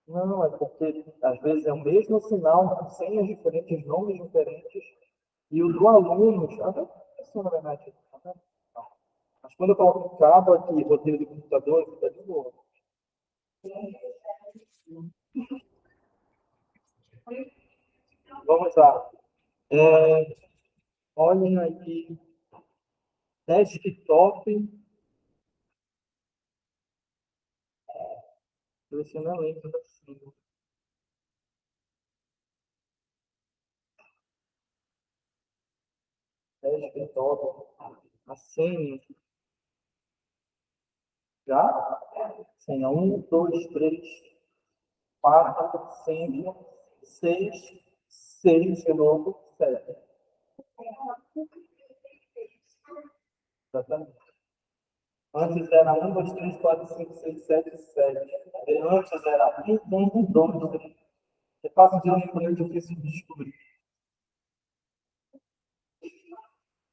Não, é porque às vezes é o mesmo sinal, com senhas diferentes, nomes diferentes, e o do aluno, até funciona, na verdade, mas quando eu coloco cabo aqui, roteiro de computador, fica de boa. Vamos lá. Olhem aqui, desktop, seleciona a lente da cima. Desktop, a senha, já? Senha 1, 2, 3, 4, 5, 6, 6 de novo, 7. Exatamente. Antes era 1, 2, 3, 4, 5, 6, 7, 7. Antes era 1, 1, 2, 3. É fácil de lembrar, é difícil de descobrir.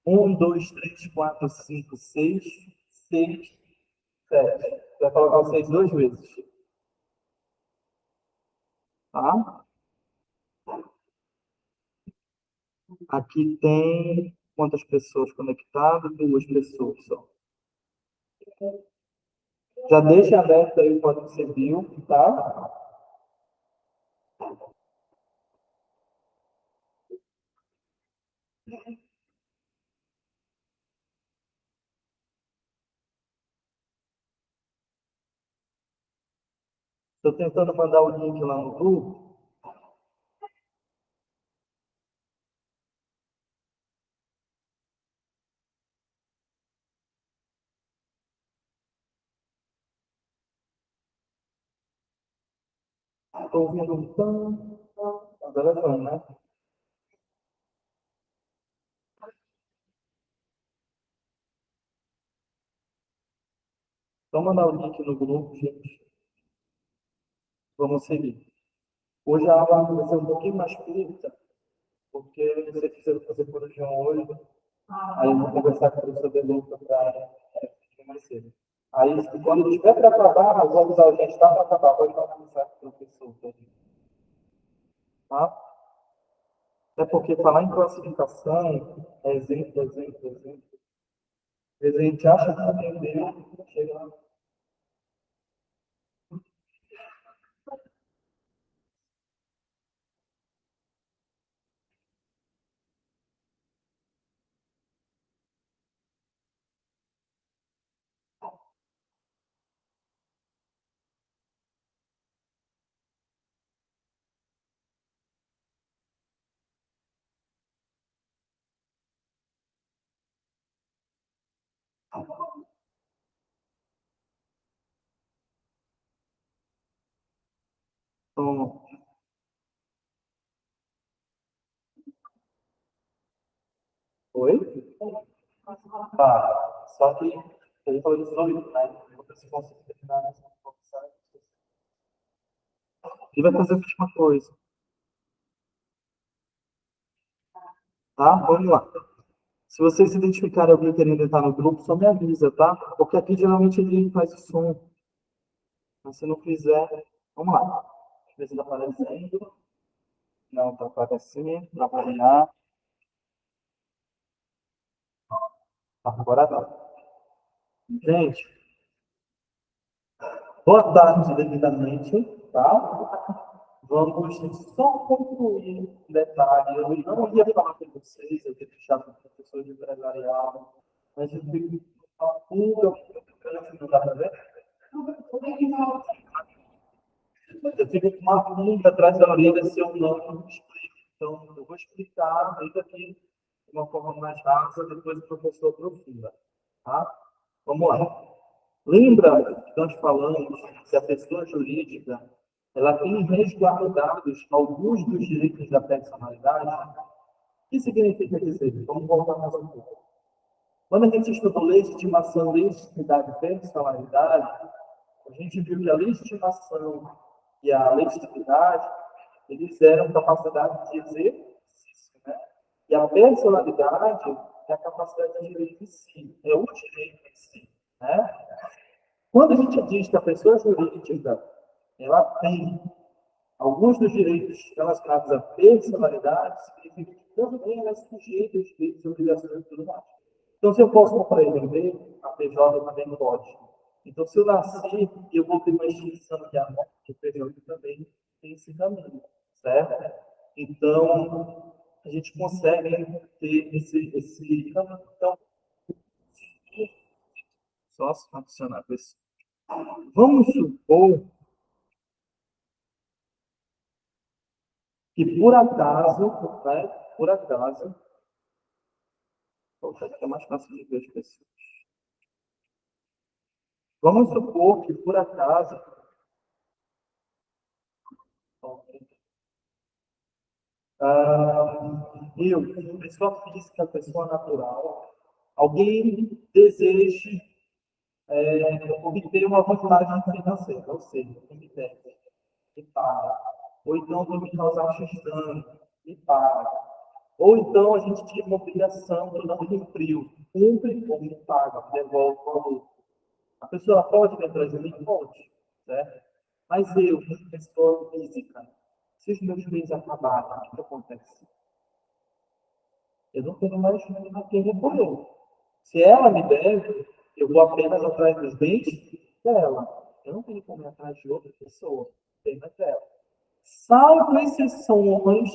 1, 2, 3, 4, 5, 6, 6, 7. Você vai colocar o 6 duas vezes. Tá? Aqui tem quantas pessoas conectadas? Duas pessoas só. Já deixa aberto aí o código civil, tá? Estou tentando mandar o link lá no grupo. Estou ouvindo um tam. Agora não, né? Então, mandar o link no grupo, gente. Vamos seguir. Hoje a aula vai ser um pouquinho mais curta, porque você precisa fazer por de hoje. Aí eu vou conversar com o professor Beluca para mais cedo. Aí, quando tiver para acabar, vou avisar a gente, está para acabar, pode conversar com o professor. Tá? É porque falar em classificação, exemplo, às vezes a gente acha que aprendeu, chega lá. Então, oi? Tá. Só que ele falou dos dois, né? Você consegue terminar nessa conversa. E vai fazer a mesma coisa. Tá? Vamos lá. Se vocês se identificarem alguém querendo entrar no grupo, só me avisa, tá? Porque aqui geralmente ele faz o som. Mas se não fizer, vamos lá. Deixa eu ver se está aparecendo. Não, está aparecendo. Para variar. Agora tá. Gente, boa tarde devidamente, tá? Vamos só concluir um detalhe. Eu não ia falar com vocês, eu tinha deixado com o professor de empresarial, mas eu fico não dá para ver? Eu fico com uma pulga atrás da orelha se eu não explico. Então, eu vou explicar ainda aqui de uma forma mais rasa, depois o professor aprofunda. Tá? Vamos lá. Lembra que nós falamos que a pessoa jurídica ela tem resguardados alguns dos direitos da personalidade? O que significa dizer? Vamos voltar mais um pouco. Quando a gente estudou legitimação, legitimidade e personalidade, a gente viu que a legitimação e a legitimidade, eles eram capacidade de exercício, né? E a personalidade é a capacidade de direito em si, é o direito em si, né? Quando a gente diz que a pessoa jurídica ela tem alguns dos direitos relacionados à personalidade, significa que também ela é sujeita aos direitos e obrigações e tudo mais. Então, se eu posso comprar e vender, a PJ também pode. Então, se eu nasci e eu vou ter uma extinção que é a morte, o PJ também tem esse caminho, certo? Então, a gente consegue ter esse caminho. Então, só adicionar isso. Vamos supor que por acaso, né, por acaso, é mais fácil de ver as pessoas. Vamos supor que por acaso, eu, pessoa física, pessoa natural, alguém deseje obter uma vantagem financeira, ou seja, me deve, me paga. Ou então vou me causar dano, me paga. Ou então a gente tinha uma obrigação que não cumpriu, cumpre ou me paga, devolve o valor. A pessoa pode vir atrás de mim? Pode, certo? Mas eu, pessoa física, se os meus bens acabarem, o que acontece? Eu não tenho mais a quem recorrer. Se ela me deve, eu vou apenas atrás dos bens dela. Eu não tenho como ir atrás de outra pessoa, apenas dela. Salvo exceções,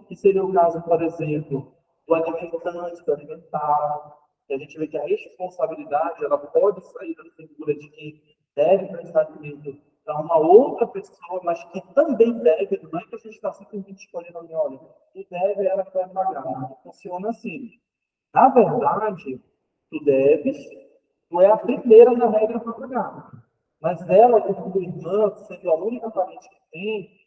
que seria o caso, por exemplo, do alimentante, do alimentar, que a gente vê que a responsabilidade ela pode sair da figura de quem deve prestar alimento para uma outra pessoa, mas que também deve, não é que a gente está simplesmente escolhendo ali, olha, tu deve, ela que vai pagar. Não funciona assim. Na verdade, tu deves, tu é a primeira na regra para pagar. Mas ela, como irmã, sendo a única parente que tem,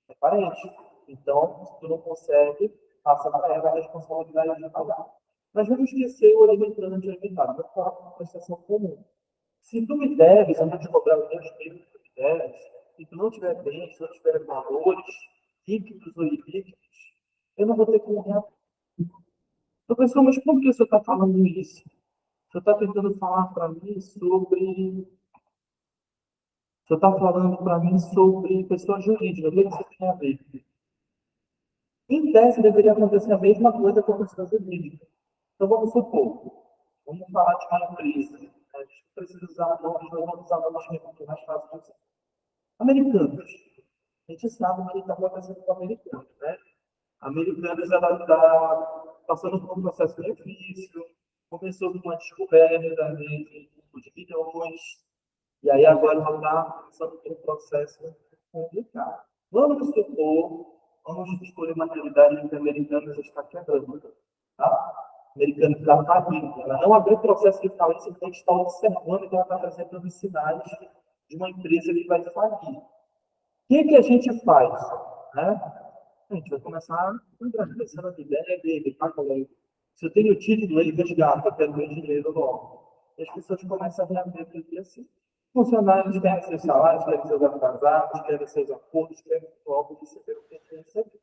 é parente. Então, se tu não consegue, passa para ela a responsabilidade de pagar. Mas vamos esquecer o alimentante alimentar, vamos falar com uma prestação comum. Se tu me deves, eu vou te cobrar os meus termos que tu me deves, se tu não tiver bem, se não tiver valores líquidos ou ilíquidos, eu não vou ter como reaver. Então, pessoal, mas por que o senhor está falando isso? O senhor está tentando falar para mim sobre. O senhor está falando para mim sobre pessoa jurídica. O que isso tem a ver? Em tese, deveria acontecer a mesma coisa com a pessoa jurídica. Então, vamos supor, vamos falar de uma empresa. A gente precisa usar nomes, nós vamos usar nomes que é mais fácil de usar. Americanos. A gente sabe o que está acontecendo com americanos, né? Americanos, ela está passando por um processo difícil, começou com uma descoberta de bilhões, e aí agora ela está passando por um processo complicado. Vamos supor, vamos escolher uma realidade em que a Americanas está quebrando. Tá? Americana está falindo. Ela não abriu o processo de falência, então a gente está observando que ela está apresentando sinais de uma empresa que vai falir. O que a gente faz? Né? A gente vai começar a pensar na ideia dele, tá, colega? Se eu tenho título, ele resgata, eu quero meu dinheiro logo. E as pessoas começam a reaver tudo assim. Funcionários querem seus salários, querem seus atrasados, querem seus acordos, querem logo receber o que tem recebido.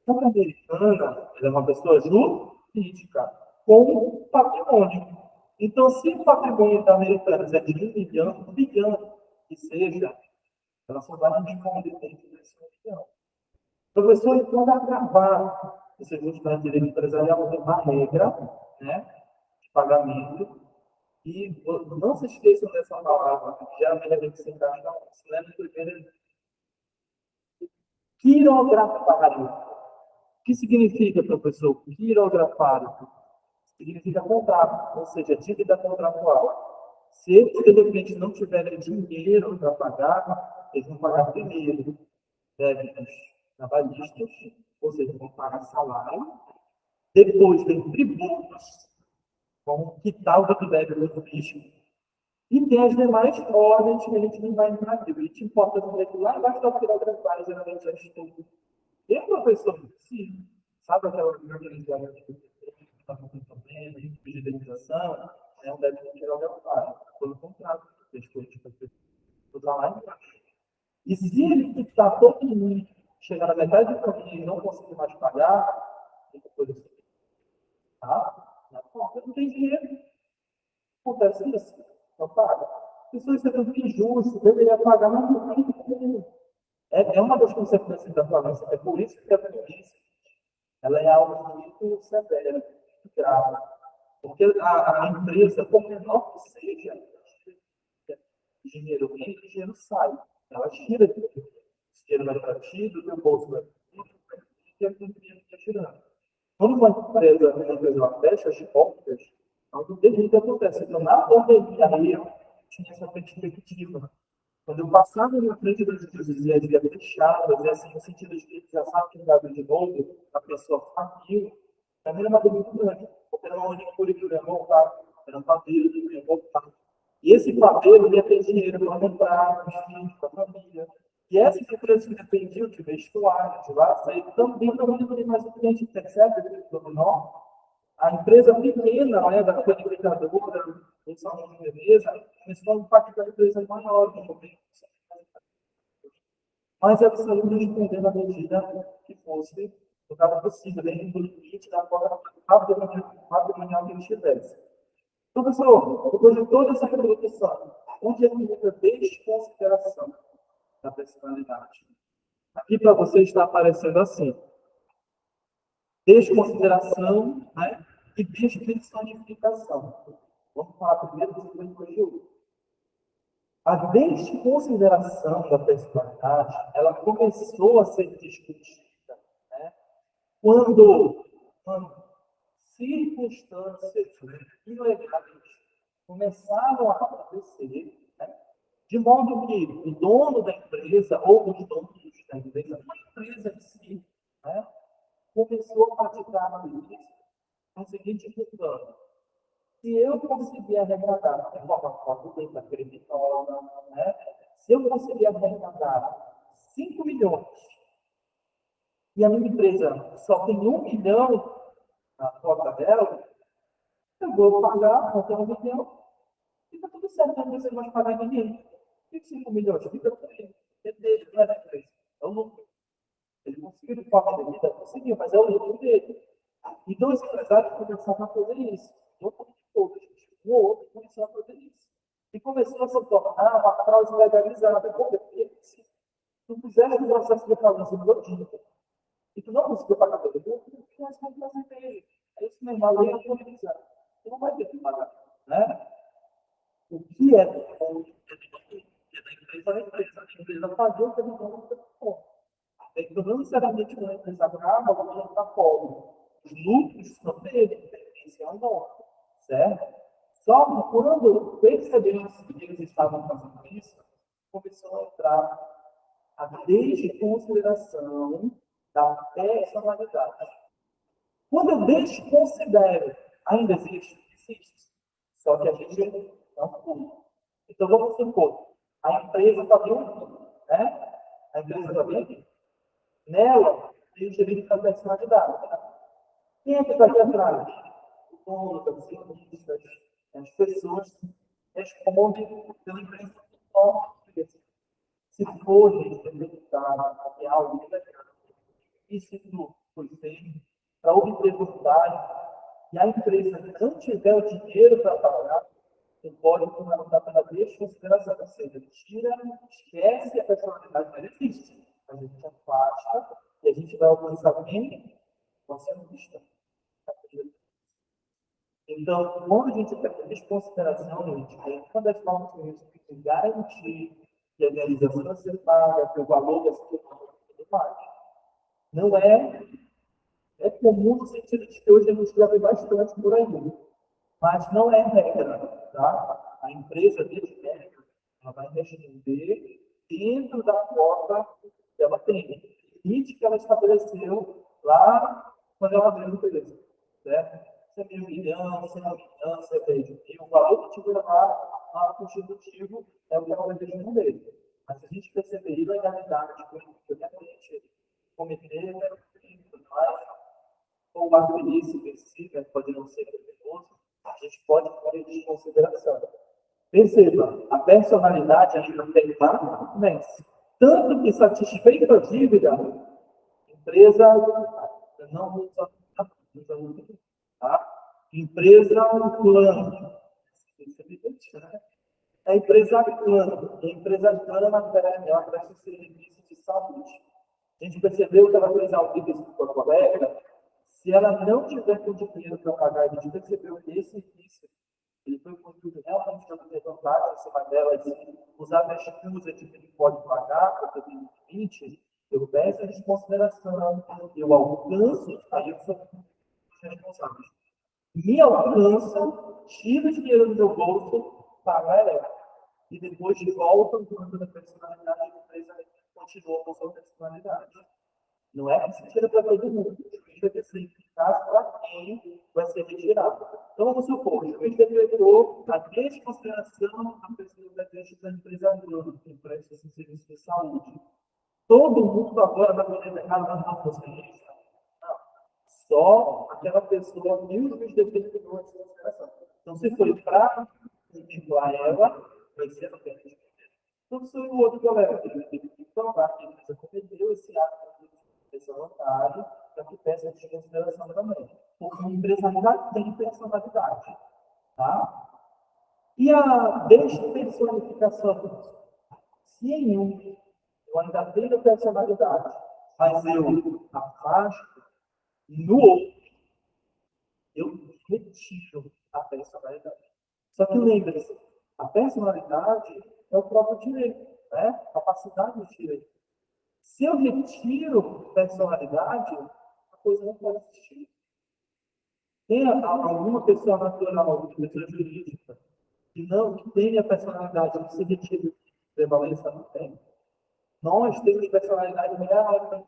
Então, a americana, ela é uma pessoa jurídica, com patrimônio. Então, se o patrimônio da americana é de 1 bilhão, que seja, ela só vai responder dentro desse 1 bilhão. Professor, e quando acabar esse ajustamento de direito empresarial, tem uma regra, né, de pagamento, e não se esqueçam dessa palavra, que geralmente a gente se encaixa, se lembra primeiro, quirografário. O que significa, professor, quirografário? Significa contrato, ou seja, dívida contratual. Se eles, de repente, não tiverem dinheiro para pagar, eles vão pagar primeiro débitos trabalhistas, ou seja, vão pagar salário, depois vem tributos, vão quitar o que deve do fisco, e tem as demais ordens que a gente não vai entrar aqui. A gente importa no lá embaixo da quirografária, geralmente é estudo. E professor, sim, sabe aquela organização que está com problema, de fidelização, é um débito quirografário, pelo contrato, tudo lá embaixo. E se ele quitar todo mundo, chegar na metade do caminho e não conseguir mais pagar, fica por isso. Tá? Não tem dinheiro. Acontece isso. Não paga. Isso é muito injusto, deveria pagar, mas não tem como. É uma das consequências da falência. É por isso que a polícia ela é algo muito severo, muito grave. Porque a empresa, por menor que seja, dinheiro entra, dinheiro sai. Ela tira dinheiro. Esse dinheiro vai para ti, do teu bolso vai para ti, e a empresa está tirando. Quando uma empresa ela fecha as portas, algo terrível acontece. Então, na pandemia, aí eu tinha essa perspectiva. Quando eu passava na frente das empresas e havia fechadas, e assim, no sentido de que já sabe que não abre de novo, a pessoa faliu, também era uma dor muito grande, porque era uma manicure que eu ia voltar, era um padeiro que eu ia voltar. E esse padeiro ia ter dinheiro para comprar os filhos, para a família. E essas empresas que dependiam de vestuário, de lazer, também não tem mais o cliente, percebe o dominó? A empresa pequena, né, da panificadora, do salão de beleza, começou a impactar empresas maiores. Mas ela saiu respondendo à medida que fosse, não estava possível, dentro do limite da forma patrimonial que eles tivessem. Então, pessoal, depois de toda essa introdução, onde é que entra desconsideração da personalidade? Aqui para você está aparecendo assim: desconsideração, né? E despersonificação. Vamos falar primeiro do segundo conjunto. A desconsideração da personalidade, ela começou a ser discutida, né? Quando circunstâncias ilegais começaram a acontecer, né? De modo que o dono da empresa, ou os donos da empresa, uma empresa em si, né? Começou a praticar a política com o seguinte plano: se eu conseguir arrecadar de forma fraudulenta, criminosa, né? Se eu conseguir arrecadar 5 milhões e a minha empresa só tem 1 milhão na cota dela, eu vou pagar até 1 milhão e está tudo certo, a empresa não vai pagar ninguém. E 5 milhões? Fica com ele. É dele, não é da empresa. É o lucro. Ele conseguiu de forma devida, conseguiu, mas é o lucro dele. Então, os empresários começaram a fazer isso. Não como todos, um ou outro começou a fazer isso. E começou a se tornar uma fraude legalizada. Porque se tu fizesse um processo de falência no dia e tu não conseguiu pagar todo mundo, tu não vai fazer dele. É isso mesmo, a lei autoriza. Tu não vai ter que pagar. Né? O que é do dono é da empresa, a empresa pagou pelo dono do dono. Então, não necessariamente quando a empresa acaba, o dono está pobre. Os lucros são dele, pertencem ao dono, certo? Só que quando percebemos que eles estavam fazendo isso, começou a entrar a desconsideração da personalidade. Quando eu desconsidero, ainda existe? Existe. Só que a gente não cuida. Então, vamos supor, a empresa está bem aqui, né? A empresa está bem aqui. Nela, tem o direito da personalidade. Né? Quem é que está aqui atrás? O dono, os acionistas, as pessoas respondem pela empresa que toma. Se for, gente, detectado, que é algo ilegal, isso tudo foi feito para obter resultado, e a empresa não tiver o dinheiro para pagar, você pode fundamentar pela desconsideração. Ou seja, tira, esquece a personalidade, não existe. A gente afasta e a gente vai alcançar quem? O acionista. Então, quando a gente tem desconsideração, gente, é uma das formas que a gente tem que garantir que a realização vai ser paga, que o valor vai ser pago e tudo mais. Não é comum no sentido de que hoje a gente já vê bastante por aí, mas não é regra, tá? A empresa de regra, ela vai responder dentro da cota que ela tem, limite que ela estabeleceu lá quando ela abriu a empresa, certo? Se é 1.000 milhões, se é 1 milhão, se é 10 mil, o valor que tiver lá constitutivo é o que ela vai responder. Mas se a gente perceber ilegalidade, que realmente cometer, ou a velhice em si, pode não ser perigoso, a gente pode ter em consideração. Perceba, a personalidade ainda tem uma vence. Tanto que satisfeita a dívida, a empresa não usa tá? Empresa plano. Isso é evidente, né? A empresa plana. A empresa plana, ela presta serviço de saúde. A gente percebeu que ela fez audiência com a colega. Se ela não tiver com dinheiro para pagar, a gente percebeu que esse serviço ele foi construído realmente para ter vantagem em cima dela, de usar a excusa de que ele pode pagar, porque tem limite. Eu peço em consideração, eu alcanço, aí eu sou responsável. Me alcança, tira o dinheiro do meu bolso, paga ela. E depois de volta, quando a personalidade da empresa continua com sua personalidade. Não é que se tira para todo mundo. O juiz vai ter que ser eficaz para quem vai ser retirado. Então, vamos supor, o juiz decretou a desconsideração a pessoa da empresa grande, que presta esse serviço de saúde. Todo mundo agora vai poder pegar na mão você. Não. Só aquela pessoa que o juiz determinou a desconsideração. Então, se foi para contemplar ela, vai ser a pena. Então, se o outro colega tem que provar que a empresa cometeu esse ato essa vantagem, para que peça de consideração também. Porque a empresa já tem personalidade. Tá? E a despersonificação? Se em um eu ainda tenho personalidade, mas eu afasto, no outro, eu retiro a personalidade. Só que lembre-se, a personalidade é o próprio direito, né? Capacidade de direito. Se eu retiro personalidade, a coisa não pode existir. Tem alguma pessoa natural, pessoa jurídica, que tenha personalidade, que se retira prevalência? Não tem. Nós temos personalidade real,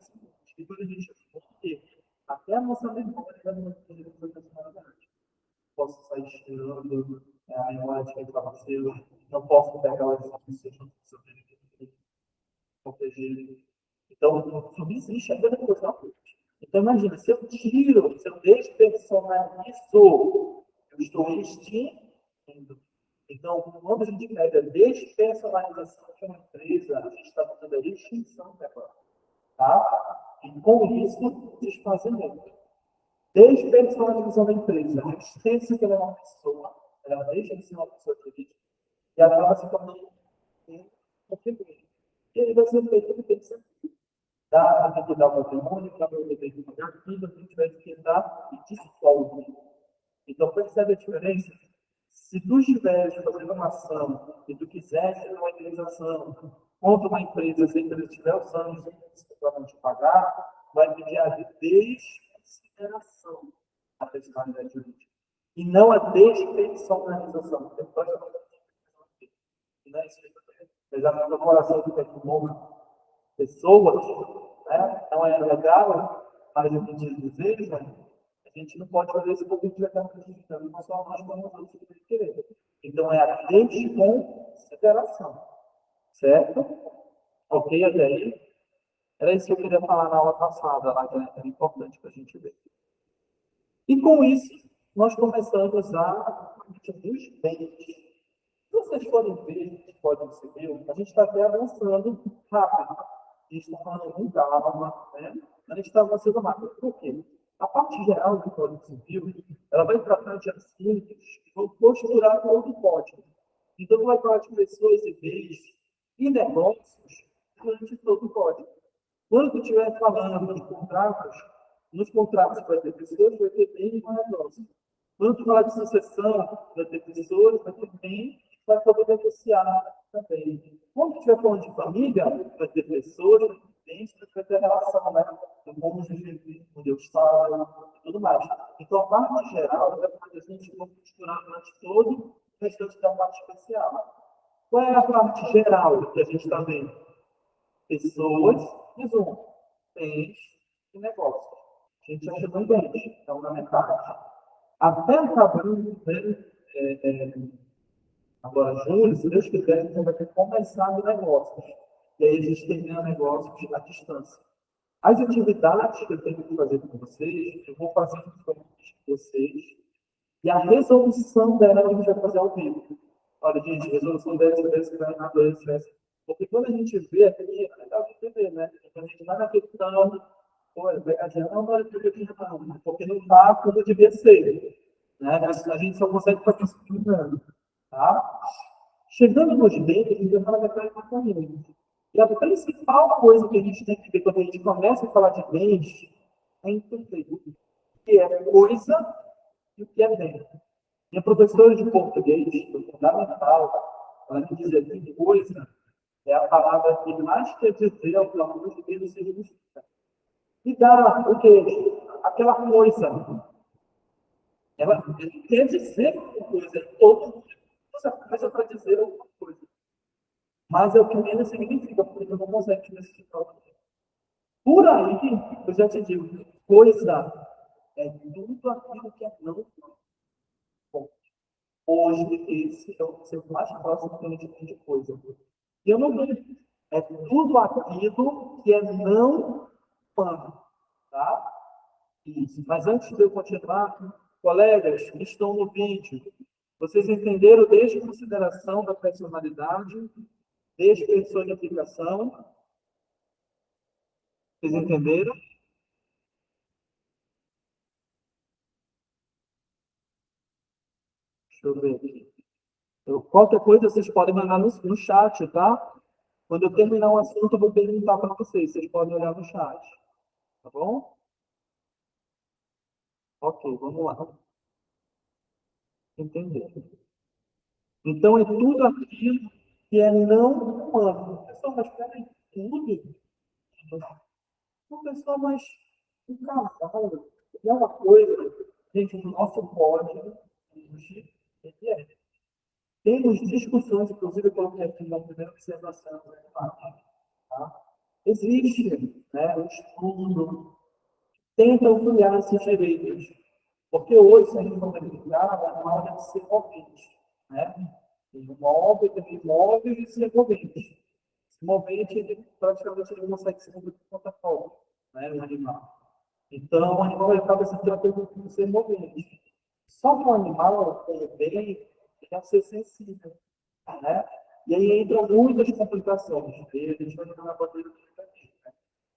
e quando a gente porque até a nossa memória vai manter a personalidade. Posso sair cheirando, a imagem que está vacila, não posso pegar as notícias, não preciso proteger. Então, subsiste a mesma coisa. Então, imagina, se eu tiro, se eu despersonalizo, eu estou extinguindo. Então, quando a gente pega a despersonalização de uma empresa, a gente está fazendo a extinção dela. Tá? E com isso, desfazimento. Despersonalização da empresa. A gente pensa que ela é uma pessoa, ela deixa de ser uma pessoa jurídica, e ela acaba se tornando um contribuinte. E aí vai ser feito o que tem que ser feito. Dá para cuidar o patrimônio, dá para poder cuidar aquilo, a gente vai esquentar e dissolve. Então, percebe a diferença? Se tu estiveres fazendo uma ação e tu quiseres ter uma indenização contra uma empresa, se a empresa estiver usando isso para não te pagar, vai pedir a desconsideração da personalidade jurídica. E não a despersonalização. E não é isso que eu já na corporação que tem pessoas, né? Não é legal, mas a gente deseja, a gente não pode fazer isso porque a gente vai estar prejudicando não só nós, como os outros que querer. Então, é a desconsideração. Certo? Ok, até aí? Era isso que eu queria falar na aula passada, lá, que era importante para a gente ver. E com isso, nós começamos a dos bens. Se vocês forem ver, Código Civil, a gente está até avançando rápido. A gente está falando com calma, né? A gente está avançando rápido. Por quê? A parte geral do Código Civil, ela vai tratar de assuntos que vão posturar todo o código. Então, vai falar de pessoas e bens e negócios durante todo o código. Quando tu estiver falando de contratos, nos contratos vai ter pessoas, vai ter bens e negócios. Quando tu falar de sucessão, vai ter pessoas, vai ter bens, vai poder negociar também. Quando estiver falando de família, vai ter pessoas, vai ter bens, vai ter relação, né? Como onde eu estava e tudo mais. Então, a parte geral vai fazer a gente costurar durante todo o restante da parte especial. Qual é a parte geral que a gente está vendo? Pessoas, resumo, bens e negócios. A gente acha bem bens, então na metade. Até acabando, agora, julho, se Deus quiser, a gente vai ter começado negócios. E aí a gente termina negócios à distância. As atividades que eu tenho que fazer com vocês, eu vou fazer com vocês. E a resolução dela a gente vai fazer ao vivo. Olha, gente, resolução dessa vez vai na doença. Porque quando a gente vê aqui, é legal de entender, né? Quando a gente vai na questão, porque não está como devia ser. Né? A gente só consegue fazer isso primeiro. Tá? Chegando nos bens, a gente vai falar da comportamento. E a principal coisa que a gente tem que ver quando a gente começa a falar de bens é entender o que é coisa e o que é bem. Minha professora de português, do fundamental, ela me dizia que coisa é a palavra que mais quer dizer ao aluno de Deus seja justiça. E dá o que? Aquela coisa. Ela quer dizer alguma coisa. Toda coisa para dizer alguma coisa. Mas é o que menos significa, porque tu não consegue identificar. Por aí, eu já te digo, coisa é tudo aquilo que é não bom. Hoje, esse é o conceito mais próximo que a gente tem de coisa. E eu não vejo. É tudo aquilo que é não humano. Tá? Isso. Mas antes de eu continuar, colegas que estão no vídeo, vocês entenderam desde a consideração da personalidade, desde a personificação? Vocês entenderam? Deixa eu ver aqui. Qualquer coisa vocês podem mandar no chat, tá? Quando eu terminar o assunto, eu vou perguntar para vocês. Vocês podem olhar no chat. Tá bom? Ok, vamos lá. Entender. Então, é tudo aquilo que é não humano. Pessoal, mas peraí, tudo? Uma pessoa mais um cavalo. É uma coisa, gente, o nosso código, ele é. Temos discussões, inclusive, eu coloquei aqui na primeira observação, né, tá? Existe, né, um estudo que tenta ampliar esses direitos. Porque hoje, se a gente for verificar, o animal deve ser movente. Né? Tem tem imóvel e ser movente. Esse movente, ele, praticamente, ele consegue ser movido por conta própria, né, o animal. Então, o animal acaba se tratando de ser movente. Só que o animal, também, ele deve ser sensível. Né? E aí entram muitas complicações. E a gente vai entrar na bandeira do negativo. Né?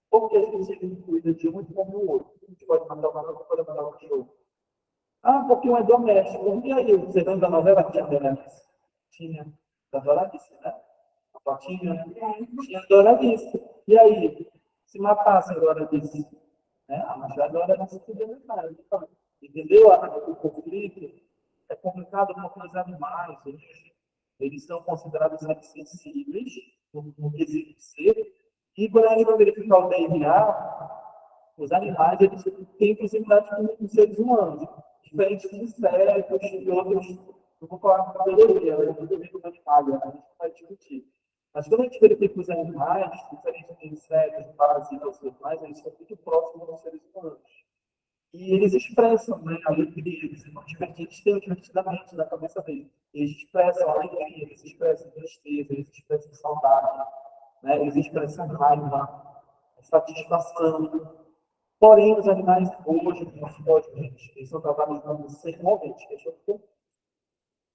Porque a gente cuida de um e como o outro. A gente pode mandar uma nova, pode mandar um cachorro. Ah, porque um é doméstico. E aí, você lembra da novela que tinha Doralice? Tinha. Da Doralice, né? A Patinha. Tinha Doralice. E aí, se matasse a Doralice? Né? A machada Doralice podia matar. Entendeu? O conflito é complicado porque os animais, eles são considerados sensíveis no quesito ser. E quando a gente vai verificar o DNA, os animais eles têm proximidade com os seres humanos, diferente dos insetos e outros. Não vou falar com a biologia, eu vou ver com o animal, a gente vai discutir. Mas quando a gente verifica os animais, diferente de insetos, parasitas e tudo mais, eles são muito próximos dos seres humanos. E eles expressam, né, a alegria, eles têm o divertidamente na cabeça deles. Eles expressam a alegria, eles expressam tristeza, eles expressam saudade, né, eles expressam raiva, satisfação. Porém, os animais hoje, no nosso código, eles são tratados como semoventes, eles são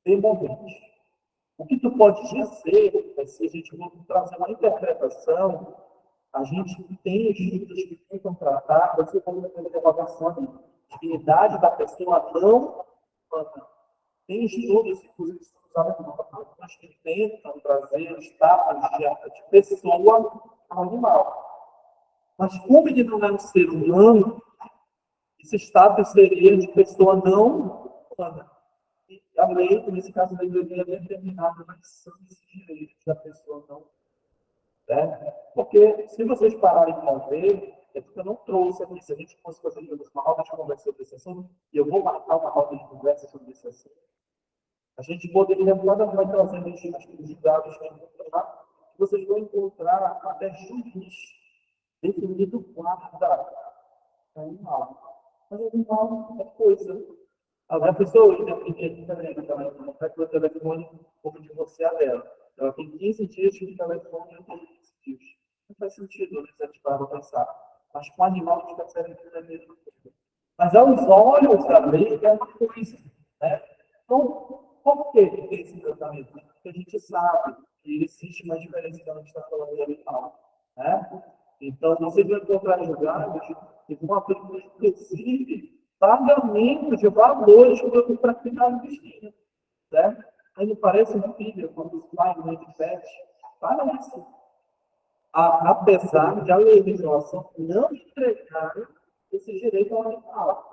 demoventes. O que tu pode dizer é se a gente for trazer uma interpretação, a gente tem estudos que tentam tratar, você pode ter uma avaliação de dignidade da pessoa não humana. Tem estudos, inclusive, que são usados mas que tentam trazer os status de pessoa ao animal. Mas como ele não é um ser humano, esse status seria de pessoa não humana. E a lei, nesse caso, deveria determinar quais são esses direitos da pessoa não humana. Né? Porque, se vocês pararem para ver, é porque eu não trouxe aqui, se a gente fosse fazer uma roda de conversa sobre esse assunto, e eu vou marcar uma roda de conversa sobre esse assunto, a gente poderia, cada um vai trazendo os dados que encontrar, vocês vão encontrar até juiz definido guarda animal. Mas animal é coisa. A pessoa independente também, ela não vai ter o telefone como divorciar dela. Ela tem 15 dias de telefone e 15 dias. Não faz sentido desativar ou pensar. Mas com animal a gente percebe que é a mesma coisa. Mas aos olhos da lei é uma coisa. Né? Então, por que tem esse tratamento? Porque a gente sabe que existe uma diferença quando a gente está falando de animal. Né? Então, vocês vão encontrar julgados que vão aplicar, inclusive, pagamento de valores para criar o destino. Né? Aí não parece uma Bíblia, quando os pais mãe de pet? Parece. Apesar de a legislação não entregar esse direito ao animal.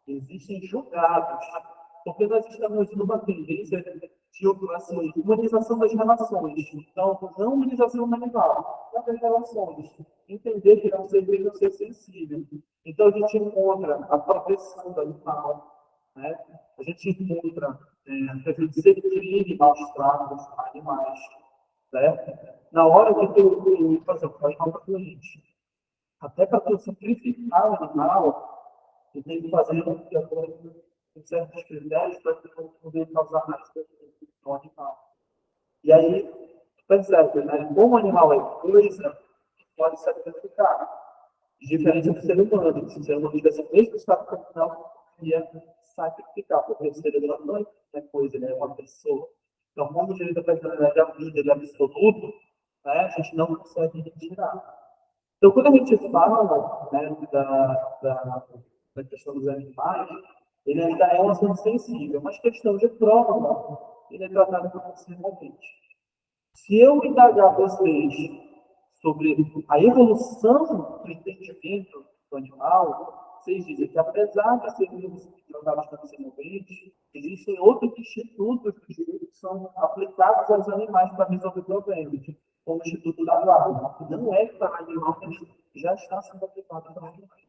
Existem julgados, porque nós estamos numa tendência de assim, humanização das relações. Então, não humanização do animal, mas das relações. Entender que é um ser sensível. Então, a gente encontra a proteção do animal, né? A gente encontra a gente ser crime maus tratos a animais. Certo? Na hora que eu fazer o animal para doente, até para tu simplificar o animal, tu tem que fazer de acordo com certos critérios para que não poder causar mais prejuízo no animal. E aí, percebe, né? Como o animal é coisa, pode sacrificar. Diferente do ser humano, que se o ser humano tivesse o mesmo estado corporal, ia sacrificar, porque o ser humano não é coisa, ele é uma pessoa. Então, como o direito da personalidade da vida ele é absoluto, né, a gente não consegue retirar. Então, quando a gente fala, né, da questão dos animais, ele ainda é um assunto sensível, mas questão de prova, ele é tratado profissionalmente. Se eu indagar vocês sobre a evolução do entendimento do animal, vocês dizem que, apesar de sermos tratados profissionalmente, existem outros institutos do direito que são aplicados aos animais para resolver problemas, como o Instituto da Guarda, que não é para animal, mas já está sendo aplicado para animais.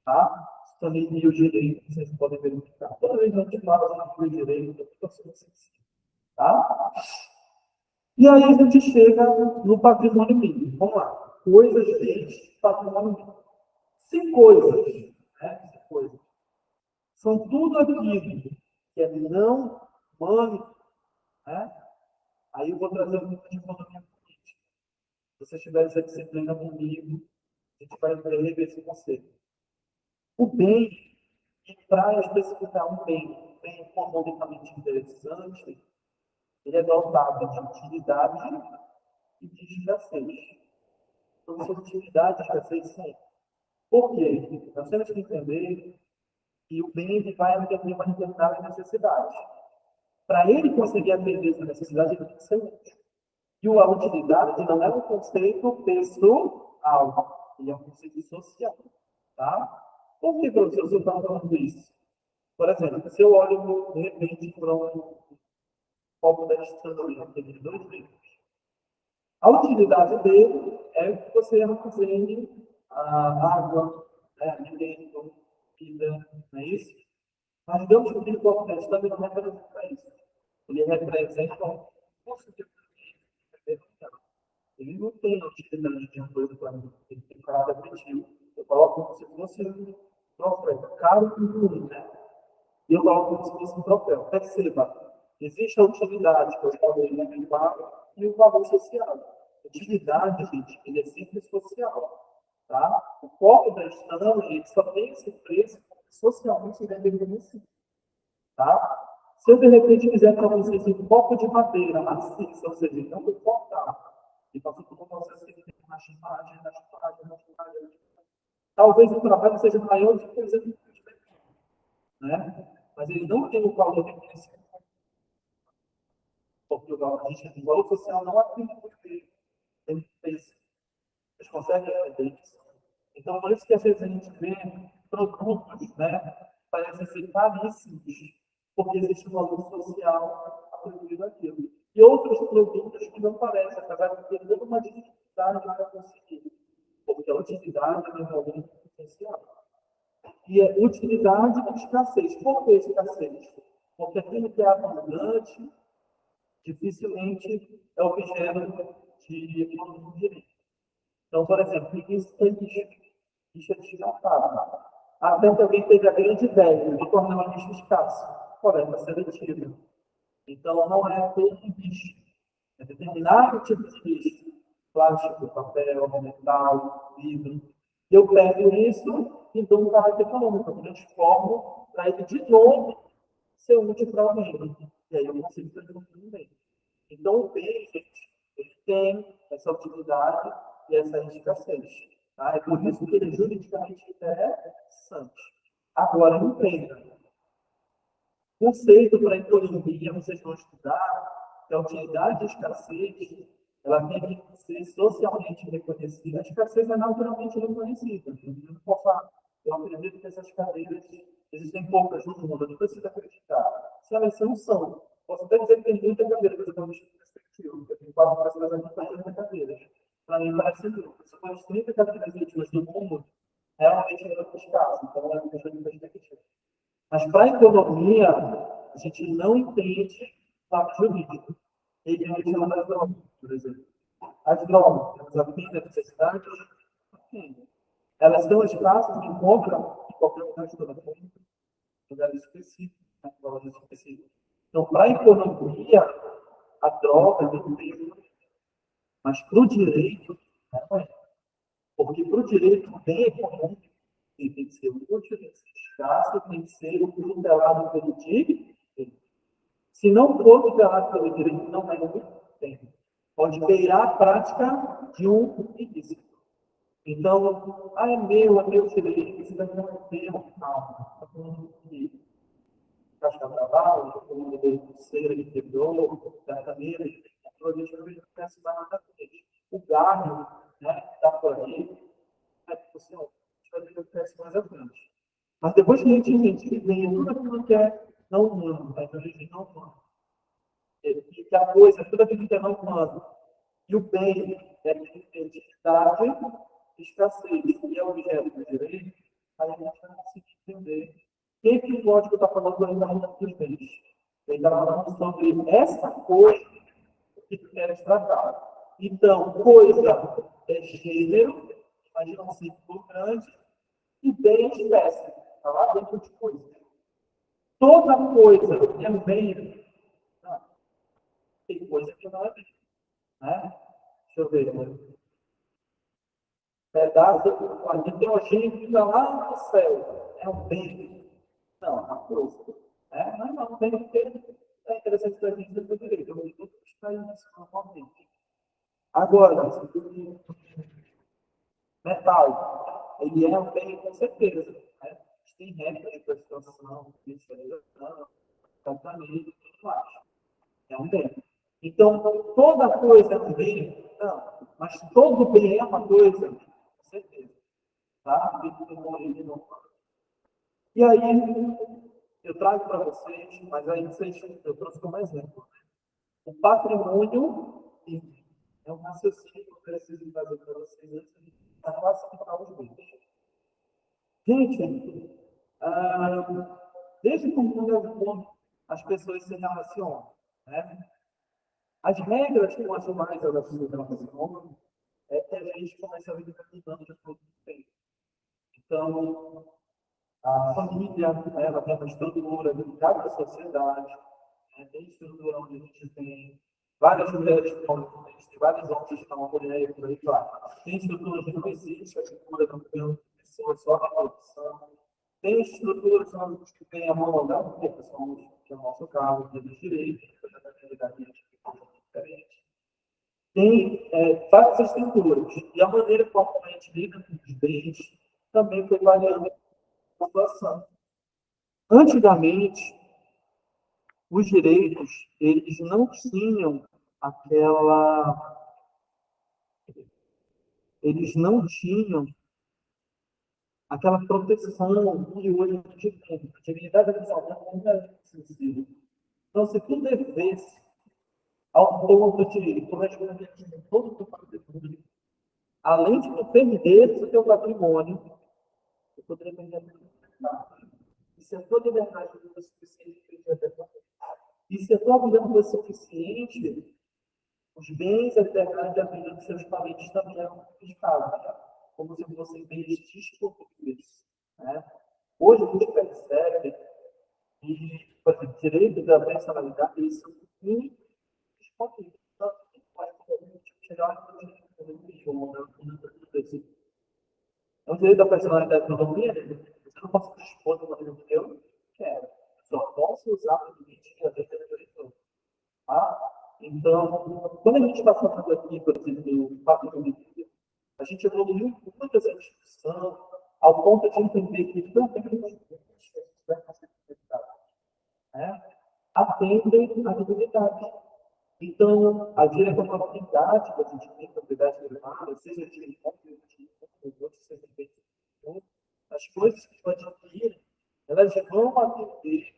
Tá? Isso também tem o direito, vocês podem verificar. Toda vez que a gente fala sobre direito, eu sou sensível. Tá? E aí a gente chega no patrimônio mínimo. Vamos lá. Coisas de patrimônio mínimo. Se coisas, né? Se coisas, são tudo aquilo que é não humano, né? Aí eu vou trazer um pouco de economia política. Se você estiver essa disciplina comigo, a gente vai rever esse conceito. O bem, e para especificar um bem economicamente interessante, ele é dotado de utilidade e de escassez. Então, essa utilidade e escassez sim. Por quê? Nós temos que entender que o bem ele vai atender uma determinada necessidade. Para ele conseguir atender essa necessidade, ele tem que ser útil. E a utilidade não é um conceito pessoal, ele é um conceito social. Tá? Por que, professor, eu estou falando isso? Por exemplo, se eu olho, de repente, para um copo da estrela, que tem 2 litros, a utilidade dele é que você armazene a água, né, alimento, vida, não é isso? Mas Deus, o filho do Cristo, também não representa isso. Ele representa um curso de representação. Ele não tem a utilidade de uma coisa para mim, ele tem caráter afetivo. Eu coloco como se fosse um troféu, caro e ruim, né? E eu coloco como se fosse um troféu. Perceba, existe a utilidade que eu falei elementar e o valor social. Utilidade, gente, ele é sempre social. Tá? O copo da estândar, ele só tem esse preço socialmente reconhecido. Tá? Se eu, de repente, quiser para vocês um copo de madeira maciça, ou seja, não foi cortado, e passou por um processo que tem uma chimagem, talvez o trabalho seja maior do que, por exemplo, né? Mas ele não tem o valor reconhecido, porque o valor social não atribui ele. Tem preço. Vocês conseguem entender isso? Então, por isso que às vezes a gente vê produtos, né, parecem ser caríssimos, porque existe um valor social atribuído àquilo. E outros produtos que não parecem, apesar de ter toda uma dificuldade para conseguir, porque a utilidade é um valor essencial. E é utilidade e escassez. Por que escassez? Porque aquilo que é abundante dificilmente é objeto de direito. Então, por exemplo, isso tem lixo descartável. Até que alguém teve a grande ideia de tornar uma lixo escasso, coleta seletiva. Então, não é todo lixo. É determinado tipo de lixo. Plástico, papel, metal, vidro. E eu pego isso e dou um caráter econômico. Eu transformo para ele de novo ser útil para alguém. E aí eu consigo transformar no bem. Então, o bem, gente, ele tem essa utilidade e essa escassez. Tá? É por isso que ele é juridicamente interessante. Agora, entenda. Conceito para a economia, vocês vão estudar que a utilidade de escassez ela tem que ser socialmente reconhecida. A escassez é naturalmente reconhecida. Eu acredito que essas cadeiras existem poucas no mundo, não precisa acreditar. Se elas são. Posso até dizer que tem muita cadeira, mas eu estou me perspectiva. Eu tenho 4 pessoas aqui com 30 cadeiras. Para mim parece muito. Se for as 30 cadeiras últimas do mundo, realmente é muito escasso. Então, é uma questão de perspectiva. Mas para a economia, a gente não entende o fato jurídico. Ele é chama das drogas, por exemplo. As drogas, elas atendem a necessidade, elas são escassas, encontram em qualquer lugar de toda forma, lugar específico, valores específicos. Então, para a economia, a droga tem peso, mas para o direito, não é. Porque para o direito, o bem econômico tem que ser útil, tem que ser escasso, tem que ser o tutelado pelo direito. Se não for tutelado pelo direito, não é muito tempo. Pode beirar a prática de um ilícito. Então, é meu direito, isso daqui não é meu, não. Estou falando de caixa trabalho, estou falando de pulseira que quebrou, da cadeira, a gente não conhece mais nada dele. O gado, né, que está por aí, você vai ver que acontece mais à frente. Mas depois que a gente entende que vem tudo aquilo que é não humano, a origem não humana, e que a coisa, tudo aquilo que é não humano, e o bem é identidade, escassez, e é objeto do direito, aí a gente vai conseguir entender o que o código está falando ainda dos bens. Ele está falando sobre essa coisa que tu queres tratar. Então, coisa é gênero, imagina um círculo grande, e bem é espécie. Está lá dentro de coisa. Toda coisa é um bem. Não. Tem coisa que não é bem. Né? Deixa eu ver. Pedaço de hidrogênio que está lá no céu. É um bem. Não, é uma coisa. Mas não, tem que ter. É interessante para a gente depois direito. Eu vou extrair isso normalmente. Agora, metal, ele é um bem com certeza. Né? Tem regras de prestação, comercialização, tratamento, tudo mais. É um bem. Então, toda coisa é um bem? Não. Mas todo bem é uma coisa? Com certeza. Tá? E aí, eu trago para vocês, mas aí eu trouxe como exemplo. O patrimônio é um raciocínio que eu preciso fazer para vocês antes de classificar os bens. Gente, desde como as pessoas se relacionam, né? As regras com as quais elas se relacionam é que a gente começa a ver mudando de todo o tempo. Então, a família, ela tem uma estrutura de cada sociedade, né? Tem estrutura onde a gente tem várias mulheres que estão tem vários homens que estão na mulher e por aí vai. Tem estrutura que não existe, a estrutura não tem pessoas só na produção. Tem estruturas que tem a monogamia, que é o nosso caso, que é dos direitos, que é da realidade diferente. Tem várias estruturas. E a maneira como a gente lida com os bens também foi variando a situação. Antigamente, os direitos, eles não tinham aquela... Eles não tinham aquela proteção que hoje a gente tem. A dignidade da não é sensível. Então, se tu devesse ao ponto de corresponder a todo o teu patrimônio, além de tu perder o teu patrimônio, eu poderia perder a minha liberdade. E se a tua liberdade não for suficiente, e se a tua vida não for suficiente, os bens eternos da vida dos seus parentes também eram confiscados, como se fossem bens disponíveis. Né? Hoje a gente percebe que, por exemplo, direitos da personalidade eles são muito disponíveis. Então, pode chegar o direito da personalidade não domina, eu não posso dispor de uma maneira que eu quero. Só posso usar o limite a lei da direção. Tá? Então, quando a gente está falando aqui, por exemplo, do fato de a gente evoluiu muito essa discussão ao ponto de entender que não tem que né, atendem à dignidade. Então, a diretoriedade que a gente tem, propriedade privada, seja de outros serviços, as coisas que vão adquirir, elas vão atender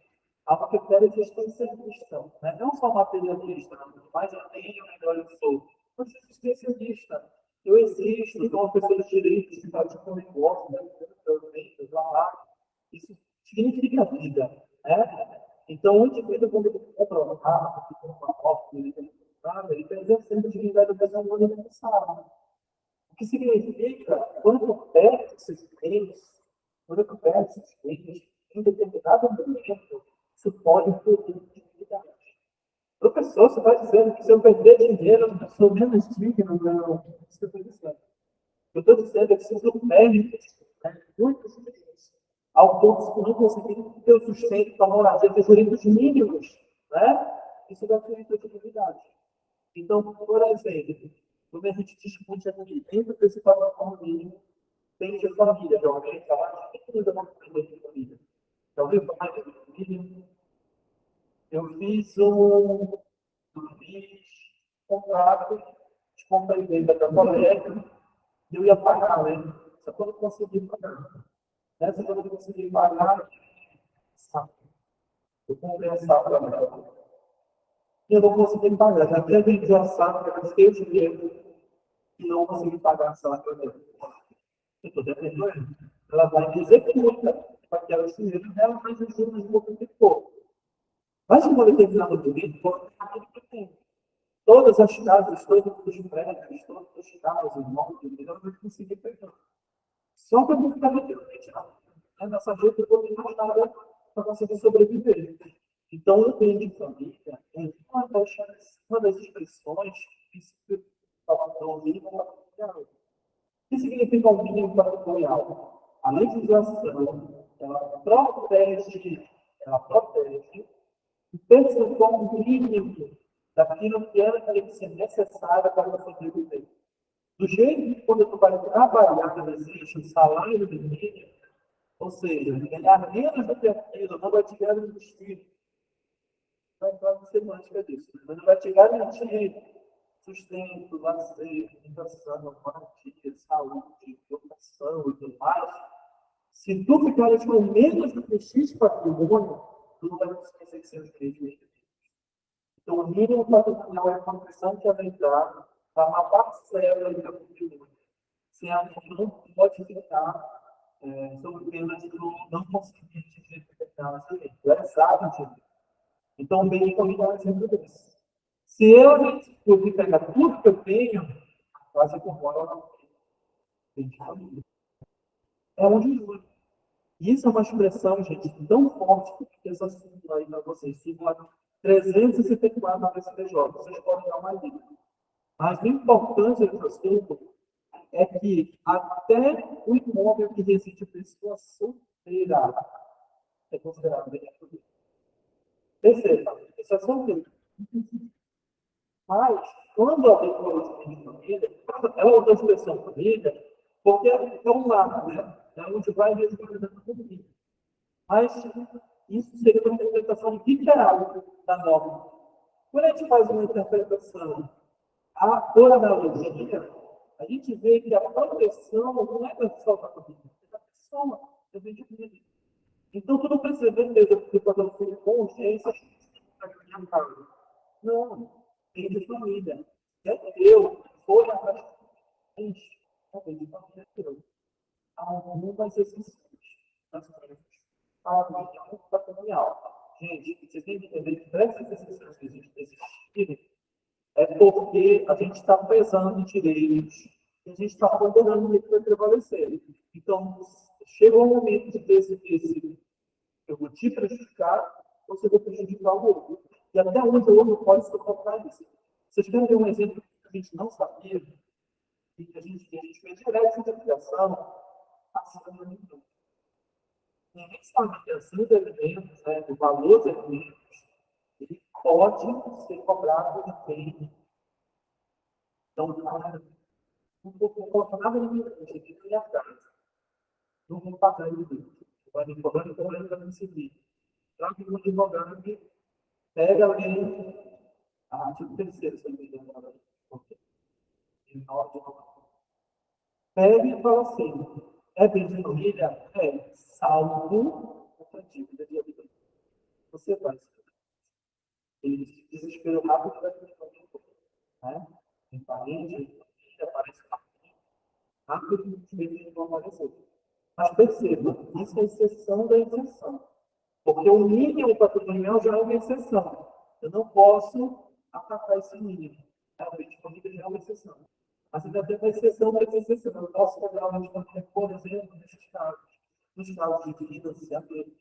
a uma critério de existencialista, né? Não só materialista, mas eu tenho melhor eu sou, mas existencialista. Eu existo, então uma pessoa de direitos que faz um negócio, né? Isso significa vida, né? Então, o indivíduo, quando ele compra um carro, ele compra uma moto, ele está exercendo a dignidade da pessoa quando ele não sabe. O que significa, quando perde esses bens, quando perde esses bens, em determinado momento, isso pode perder dignidade. Professor, você está dizendo que se eu perder dinheiro, eu sou menos digno? Não, isso que eu estou dizendo. Eu estou dizendo que se eu perde muitos bens, ao ponto de não conseguir ter o sustento para moradia, ter direitos mínimos, né? Isso vai ter dignidade. Então, por exemplo, quando a gente discute aqui, entre o principal patrimônio mínimo, tem de família, realmente, a mais difícil da família. Então, eu família, eu fiz contrato de compra e venda da coleta, e eu ia pagar, né? Só quando eu consegui pagar. Nessa, quando eu consegui pagar, eu comprei a safra dela. E eu não consegui pagar. Já até vendi a safra, gastei o dinheiro e não consegui pagar a safra dela. Eu estou dependendo. Ela vai me executa para aquela dinheiro dela, mas os juros multiplicou. Mas se for determinado momento, pode ficar tudo que tem. Todas as casas, todos os prédios, todos os carros, os móveis, eu não consegui pegar. Só para não ficar literalmente nessa jeito, eu vou ter mais nada para conseguir sobreviver. Então, o bem de família é uma das expressões que se fala do mínimo patrimonial. O que significa o mínimo patrimonial? A legislação, ela protege o percentual mínimo daquilo que é necessário para você sobreviver. Do jeito que quando tu vai trabalhar, não existe um salário mínimo, ou seja, ganhar menos do que aquilo, não vai te garantir, vai entrar na semântica disso, mas não vai te garantir sustento, lazer, alimentação, moradia, saúde, educação e tudo mais. Se tu ficares com menos do que X patrimônio, tu não vai conseguir ser os direitos. Então, o mínimo patrimonial é a condição que ela entrar para uma parcela da patrimônio. Se a gente não pode ficar sobre pena de não conseguir identificar esse direito. Ela sabe disso. Então, o bem familiar é sempre desse. Se eu conseguir pegar tudo que eu tenho, quase por fora, eu não tenho família. É onde juro. Isso é uma expressão, gente, tão forte que essa símbolo aí para vocês, símbolo 374 na SPJ. Vocês podem dar uma lida. Mas o importante desse assunto é que até o imóvel que reside pessoa solteira é considerado bem acolhido. Perceba, isso é solteiro. Mas, quando alguém fala de família, é uma outra expressão família, porque é um lar, né? É onde vai respondendo a família. Mas isso seria uma interpretação literal da norma. Quando a gente faz uma interpretação por analogia, a gente vê que a proteção não é só da família, é da pessoa, é do indivíduo. Então, tu não precisa ver mesmo que quando eu fui com urgência, minha casa. Não, tem de família. Eu, foi a frente, também de família teu. Algum vai ser suficiente. Nós temos a família patrimonial. Gente, vocês têm que entender que essas exceções que existirem, é porque a gente está pesando direitos, a gente está ponderando o que vai prevalecer. Então, chega um momento de decidir eu vou te prejudicar, ou se eu vou prejudicar o outro. E até onde o outro pode se comportar isso. Vocês querem ver um exemplo que a gente não sabia, e que a gente fez direto de aplicação, acima de alimentos. Ninguém sabe que acima de alimentos, né, o valor dos alimentos, ele pode ser cobrado de quem. Então, não vou colocar nada na minha frente, aqui na minha casa. Não vou pagar ele. Vai me cobrando, vai me seguir. trata de um advogado que pega a lei, artigo 3º, se não me engano, pega e fala assim, é bem de família? É, salvo a dívida de habitação. Você faz. Ele desespero rápido da família, né? Tem parente, aparece rápido e eles vão aparecer. Mas perceba, isso é exceção da exceção. Porque o mínimo patrimonial já é uma exceção. Eu não posso atacar esse mínimo. Realmente, a família já é uma exceção. Mas ainda tem uma exceção para essa exceção. Eu posso cobrar uma família, por exemplo, nesses casos, nos casos de financiamento.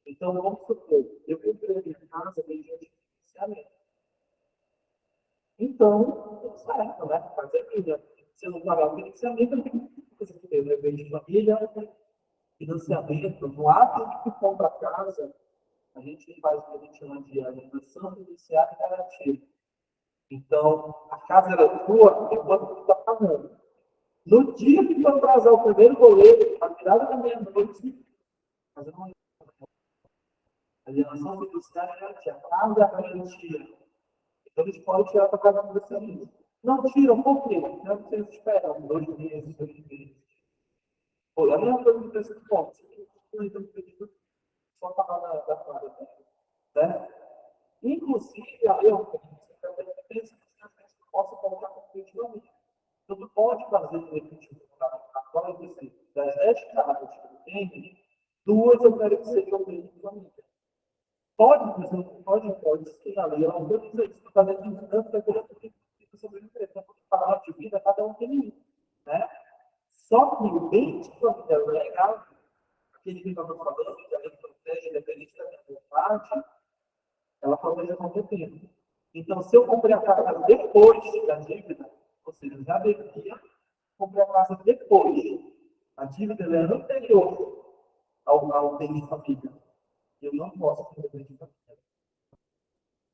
Então, vamos supor, eu comprei a minha casa mediante financiamento. Então, tudo certo, né? Fazer milha. Se eu não pagar o financiamento, eu tenho que ter um evento de família, financiamento. No ato de compra a casa, a gente faz o que a gente chama de alienação judiciária e garantia. Então, a casa era tua enquanto tu está pagando. No dia que tu atrasar o primeiro boleto, a virada da meia-noite, fazendo uma alienação judiciária e garantia. A casa é a garantia. Então, eles podem tirar para cada um desses amigos. Não tiram, por quê? Não vocês esperam 2 meses, 3 meses. Pô, a mesma coisa que pensa que bom, só pagar da clara, né? Inclusive, a lei também pensa que você possa colocar definitivamente. Então, tu pode fazer o definitivo agora, das 10 cartas que eu tenho, 2 eu quero que sejam bem de família. Pode sim, a lei, ela não diz isso, tu está dentro tanto daquele que fica sobre a empresa. Então, palavra de vida, cada um tem um, né? Só que o bem de família legal, aquele que nós estamos falando, que a lei protege, independente da minha vontade, ela protege ao mesmo tempo. Então, se eu comprei a casa depois da dívida, ou seja, já devia, comprei a casa depois. A dívida é anterior ao bem de família. Eu não posso ter bem de família.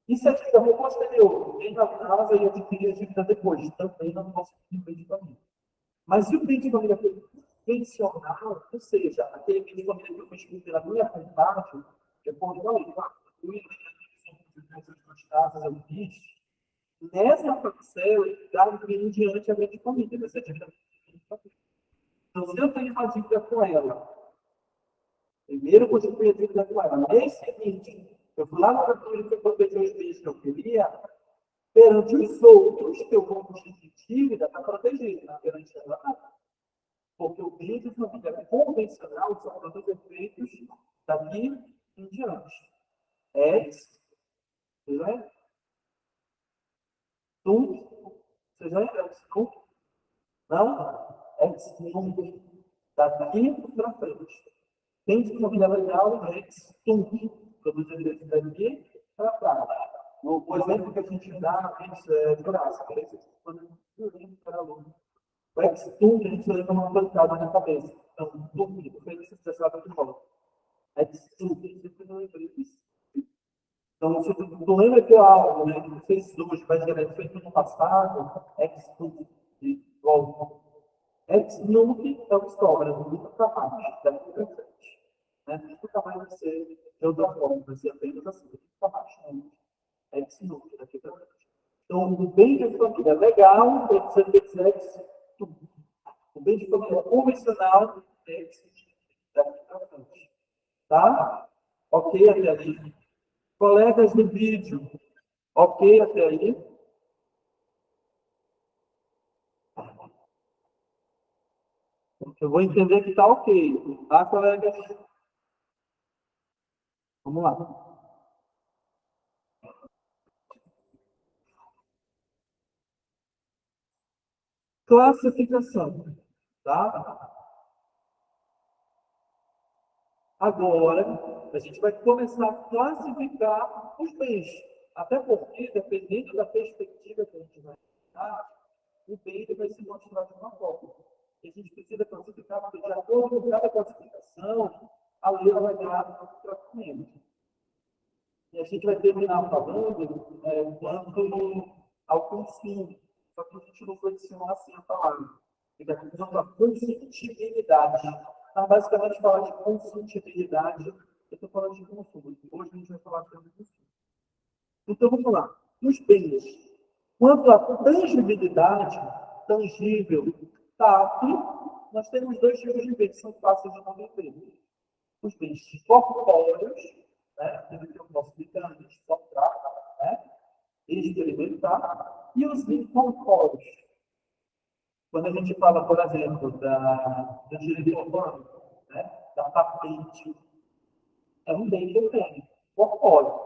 E se a dívida for posterior, vem da casa e eu adquiri a dívida depois, também não posso ter bem de família. Mas se o bem de família for convencional, ou seja, aquele bem de família que eu fiz pela minha vontade, eu posso falar, eu fiz, nessa parcela, dá em diante a grande família, dessa dívida. Então, se eu tenho uma dívida com ela, primeiro eu constituí a dívida com ela. Mês seguinte, eu fui lá no cartório que eu proteger os bens que eu queria, perante os outros que eu vou constituir dívida, está protegido, né? Perante ela, não. Porque o bem de família convencional são todos efeitos daqui em diante. Ex, né? Tunc, vocês lembram? Tunc? Não? Ex, tunc. Daqui para frente. Tem de família legal, ex, tunc. Produz a direito daqui para trás. O exemplo que a gente dá é jurássico. O ex-tunc, a gente leva uma pancada na cabeça. Então, tunc, foi isso que você sabe de volta. Ex-tunc, você não lembra disso? Então, se tu lembra que algo, né, que fez hoje, mas que feito no passado, ex-tunc, de volta. Ex-nunc é o que sobra, nunca para baixo, daqui para frente. Né? Nunca mais vai ser de outra forma, vai ser apenas assim, daqui para baixo. Né? Ex-nunc, daqui para frente. Então, o bem de família legal, você tem ex-tunc. O bem de família convencional, ex-tunc, daqui para frente. Tá? Ok até ali? Colegas do vídeo, ok até aí? Eu vou entender que está ok. Tá, colegas? Vamos lá. Classificação. Tá? Agora, a gente vai começar a classificar os bens. Até porque, dependendo da perspectiva que a gente vai dar, o bem vai se mostrar de uma forma. E a gente precisa classificar, porque de acordo com cada classificação, a lei vai dar um tratamento. E a gente vai terminar falando quanto ao consumo. Só que a gente não foi ensinar assim a palavra. Fica a consultibilidade. Então, basicamente, falar de consultibilidade Eu estou falando de consumo. Hoje a gente vai falar sobre consumo. Então, vamos lá. Os bens. Quanto à tangibilidade, tangível, tátil, nós temos dois tipos de bens que são fáceis de não vender. Os bens corpóreos, né, que eu posso literalmente tocar, né, experimentar, e os incorpóreos. Quando a gente fala, por exemplo, do direito urbano, né, da patente, é um bem que eu tenho, corpóreo.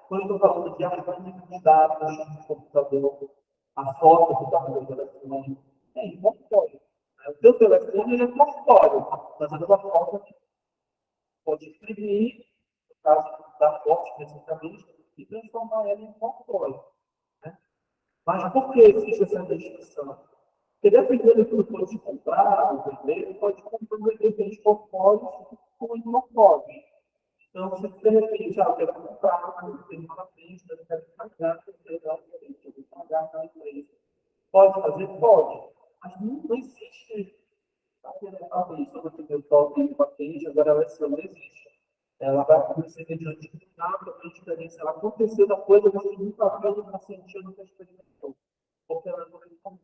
Quando eu estou falando de arquivo de dados no computador, a foto que está no meu telefone, é incorpóreo. O teu telefone ele é corpóreo, mas a tua foto pode imprimir, no caso da foto especificamente, e transformar ela em corpóreo. Né? Mas por que existe essa distinção? Porque dependendo do que você pode comprar ou vender, você pode comprar um bens corpóreos ou incorpóreos. Então, se de repente, eu quero comprar, tem uma patente, eu quero pagar, eu quero pagar na empresa. Pode fazer? Pode. Mas não existe isso. Você tem o toque de patente, agora ela não existe. Ela vai acontecer mediante naturalmente também. Se ela acontecer da coisa, você nunca viu, nunca sentiu, nunca experimentou. Porque ela não é comum.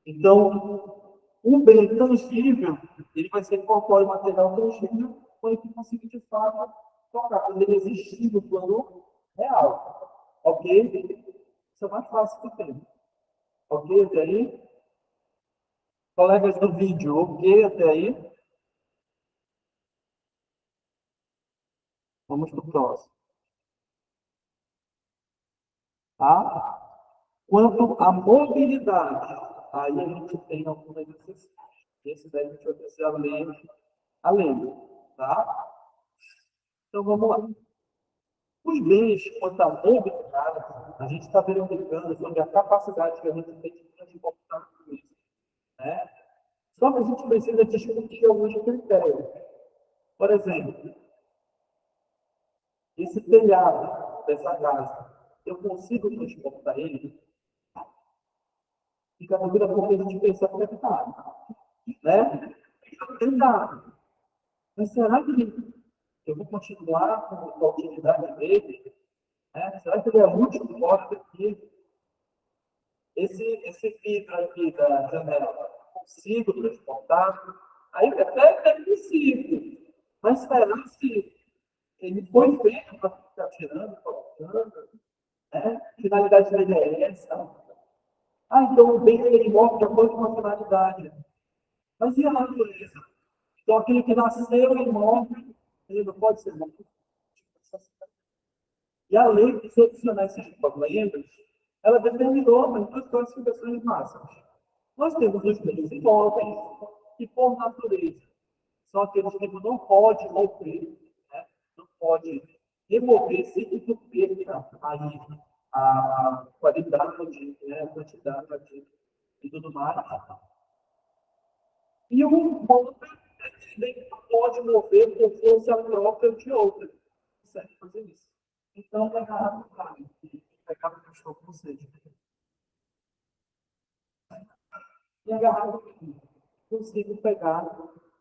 Então, um bem tangível, ele vai ser corpóreo material tangível, quando ele conseguir de fato tocar, quando ele existir no plano real. Ok? Isso é mais fácil que tem. Ok até aí? Colegas do vídeo, ok até aí? Vamos para o próximo. Tá? Quanto à mobilidade, aí a gente tem algumas exceções. Esse daí a gente vai precisar ler a lei. Tá? Então vamos lá. Os bens, quanto à mobilidade, a gente está verificando sobre a capacidade que a gente tem de transportar tudo isso. Né? Só que a gente precisa discutir alguns critérios. Por exemplo, esse telhado dessa casa, eu consigo transportar ele? Fica a dúvida porque a gente pensa que é caro. Né? Telhado. Mas será que eu vou continuar com a utilidade dele? Né? Será que ele é muito forte aqui? Esse vidro aqui da janela, consigo transportar? Aí até é possível. Mas será se ele foi feito para ficar tirando, colocando? Né? Finalidade dele é essa? Ah, então o bem ele morre de acordo com a finalidade. Mas e a natureza? Então aquele que nasceu e morre, ele não pode ser morto. E a lei de solucionar esses problemas, ela determinou as duas classificações máximas. Nós temos os bens imóveis, que por natureza são aqueles que não pode morrer, né? Não pode remover sem que perca aí a qualidade, né? A quantidade e tudo mais. E um outro é que nem pode mover por força própria de outra. Não consegue fazer isso. Então, vai agarrar no carro. Pegar o cachorro com sede. E agarrar no carro. Consigo pegar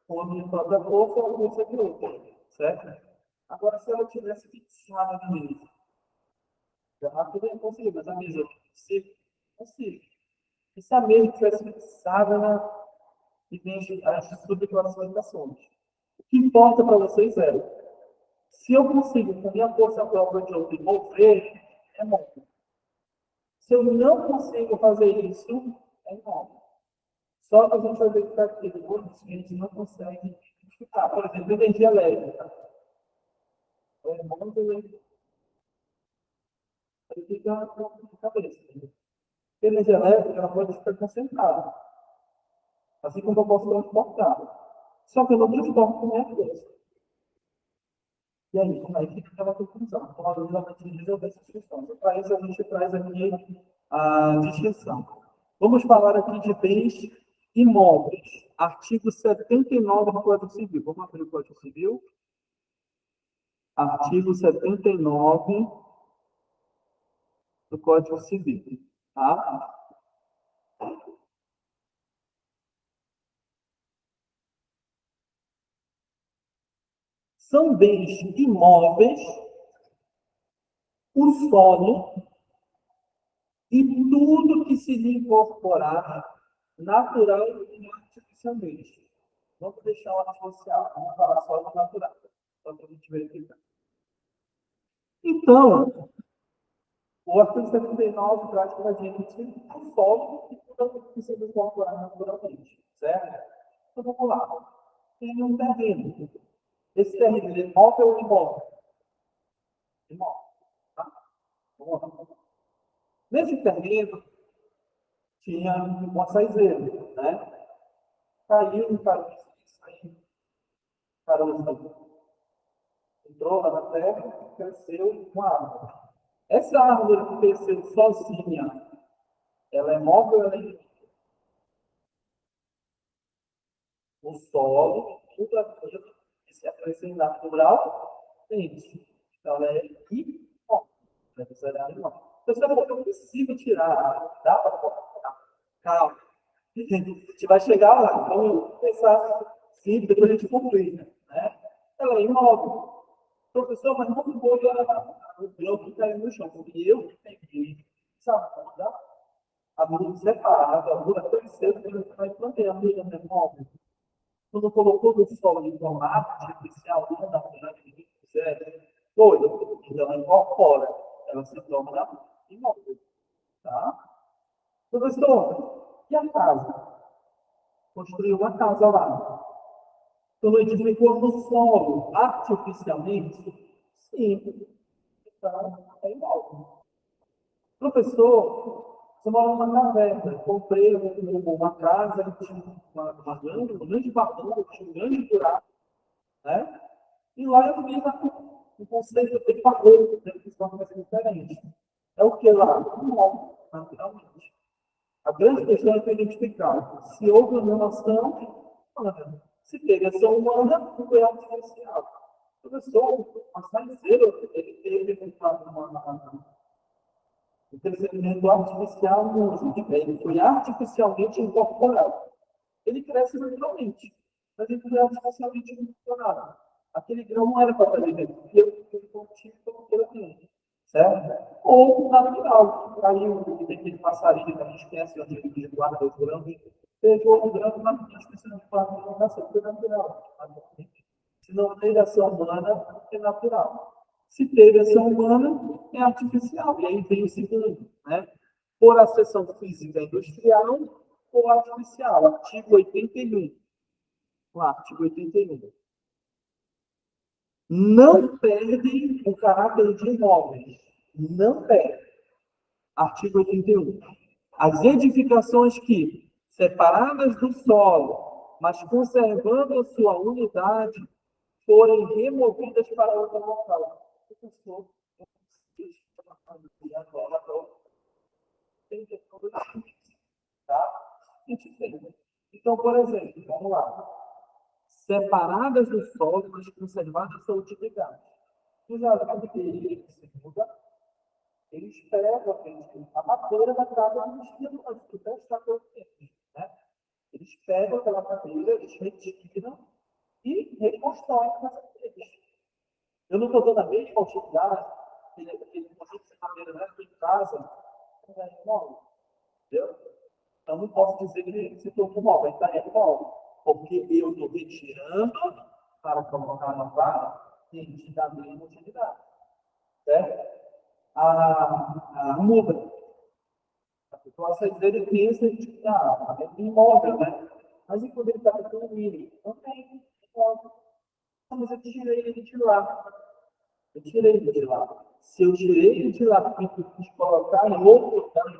com a minha própria força ou a força de outra. Certo? Agora, se ela tivesse fixada na mesa, agarrar tudo é possível, mas a mesa eu consigo? Consigo. E se a mesa tivesse fixada e tem as subclassificações? O que importa para vocês é, se eu consigo, com minha força própria de outra, mover, é bom. Se eu não consigo fazer isso, é bom. Só que a gente vai verificar aqui depois que a gente não consegue identificar. Por exemplo, energia elétrica. É bom que ele fica na cabeça. A energia elétrica ela pode ficar concentrada. Assim como eu posso transportar. Só que eu não transporto com minha força. E aí, como é que fica aquela conclusão? Então, a luz vai resolver essas questões. Para isso, a gente traz aqui a distinção. Vamos falar aqui de bens imóveis. Artigo 79 do Código Civil. Vamos abrir o Código Civil. Artigo 79 do Código Civil. Tá? são bens imóveis, o solo e tudo que se lhe incorporar natural e artificialmente. Vamos deixar o artificial, vamos falar só do natural, só para a gente verificar. Então, o artigo 79 traz para a gente o solo e tudo que se lhe incorporar naturalmente, certo? Então, vamos lá. Tem um terreno. Esse terreno é imóvel ou imóvel? Imóvel. Tá? Vamos lá. Nesse terreno, tinha um açaizeiro, né? Caiu um caroço, saiu caroço. Entrou lá na terra, cresceu uma árvore. Essa árvore que cresceu sozinha, ela é móvel ou ela é imóvel? O solo, tudo aquilo que se acrescenta natural, gente. Então, ela é imóvel. Ela é imóvel. Então, eu não consigo tirar, dá para colocar. Calma. A gente vai chegar lá. Vamos pensar simples, depois a gente conclui. Né? Ela é imóvel. Professor, mas não vou o grão que caiu no chão, porque eu peguei essa muda, a muda separada, a muda cresceu, você vai plantar a muda no imóvel. Quando colocou no solo de tomate artificial, não dá para que quiser, foi, então ela incorpora, ela se torna imóvel. Tá? Professor, e a casa? Construiu uma casa lá. Então, ele ficou no solo artificialmente? Sim. Então, é imóvel. Professor, você mora numa caverna. Comprei uma casa que tinha um grande barranco, tinha um grande buraco. Né? E lá eu vi o conceito de pagou, que são uma coisa diferente. É o que lá? Imóvel, naturalmente. A grande questão é para identificar se houve uma ação humana. Se teve ação humana, não foi artificial. O professor, a Saizeiro, ele teve um crescimento artificial no ele foi artificialmente incorporado. Ele cresce naturalmente, mas ele foi artificialmente incorporado. Aquele grão não era para fazer dentro, porque ele contigo tranquilamente. Certo? Ou natural. Caiu, tem aquele passarinho que a gente conhece, onde ele guarda os grãos, pegou o grão, mas a gente precisa de fazer uma ação natural. Se não teve ação humana, é natural. Se teve ação humana, é artificial. E aí vem o segundo, né? Por acessão física industrial ou artificial. Artigo 81. Lá, artigo 81. Não perdem o caráter de imóveis. Não perdem. Artigo 81. As edificações que, separadas do solo, mas conservando a sua unidade, forem removidas para outro local. Tá? Então, por exemplo, vamos lá. Separadas do solo, mas conservadas a sua utilidade. Tu já sabe que ele se muda, eles pegam a madeira da casa do estilo antes do testador deles, né? Eles pegam aquela madeira, eles retiram e reconstroem a casa deles. Eu não estou dando a mesma utilidade, aquele conjunto de madeira dentro de casa, não é imóvel, entendeu? Então, não posso dizer que ele se tornou imóvel, ele está imóvel, porque eu estou retirando para colocar na praia e ele dá a mesma utilidade, certo? A muda. A situação dele pensa que é imóvel, né? Mas e quando ele está com o mínimo? Não tem imóvel. Mas eu tirei ele de lá. Eu tirei ele de lá. Se eu tirei ele de lá e quis colocar em outro lugar,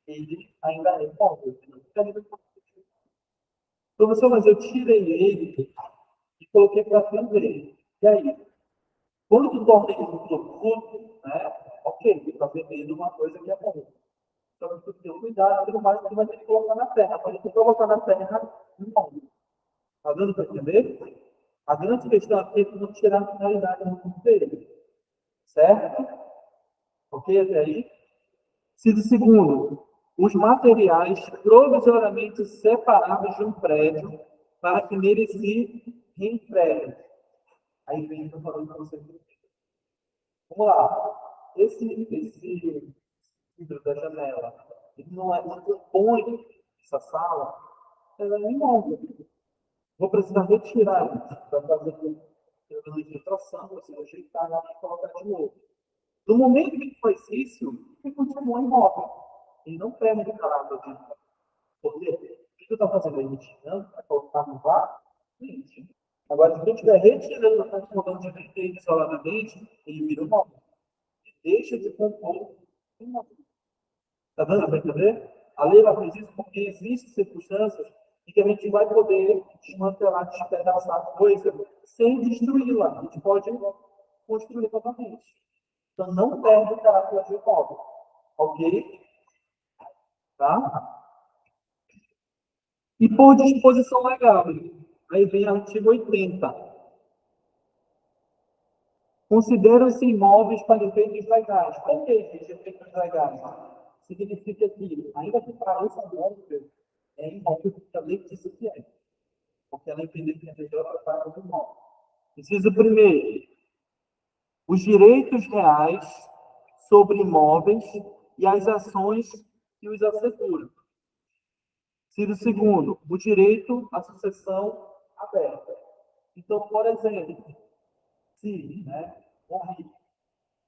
ele ainda é imóvel. Professor, mas eu tirei ele e coloquei para frente dele. E aí? Quando tu torna ele um produto, né? Ok, tu está vendendo uma coisa que é boa. Então, tu tem cuidado, tudo mais, tu vai ter que colocar na terra. Quando tu colocar na terra, não. Está dando para entender? A grande questão aqui é tu não tirar a finalidade do dele. Certo? Ok até aí? Ciso segundo, os materiais provisoriamente separados de um prédio para que nele se reempreguem. Aí vem eu falando para você. Vamos lá. Esse vidro da janela, ele não compõe essa sala, ela é imóvel. Vou precisar retirar isso para fazer uma infiltração, você vai ajeitar lá e colocar de novo. No momento que ele faz isso, ele continua imóvel. Ele não perde o caráter de imóvel. Por quê? O que eu estou fazendo aí? Retirando para colocar no VAR? Gente. Agora, se eu estiver retirando, transformando de vertente isoladamente, ele vira imóvel. Ele deixa de compor imóvel. Está dando para entender? A lei vai fazer isso porque existem circunstâncias em que a gente vai poder desmantelar, despedaçar a coisa sem destruí-la. A gente pode construir novamente. Então, não perde o caráter de imóvel. Ok? Tá? E por disposição legal. Aí vem o artigo 80. Consideram-se imóveis para efeitos legais. Por que efeitos legais? Significa que, ainda que pareça imóvel, é imóvel porque a lei diz que é. Porque ela entende que é melhor tratar do imóvel. Inciso primeiro, os direitos reais sobre imóveis e as ações que os asseguram. Inciso segundo, o direito à sucessão aberta. Então, por exemplo, se morrer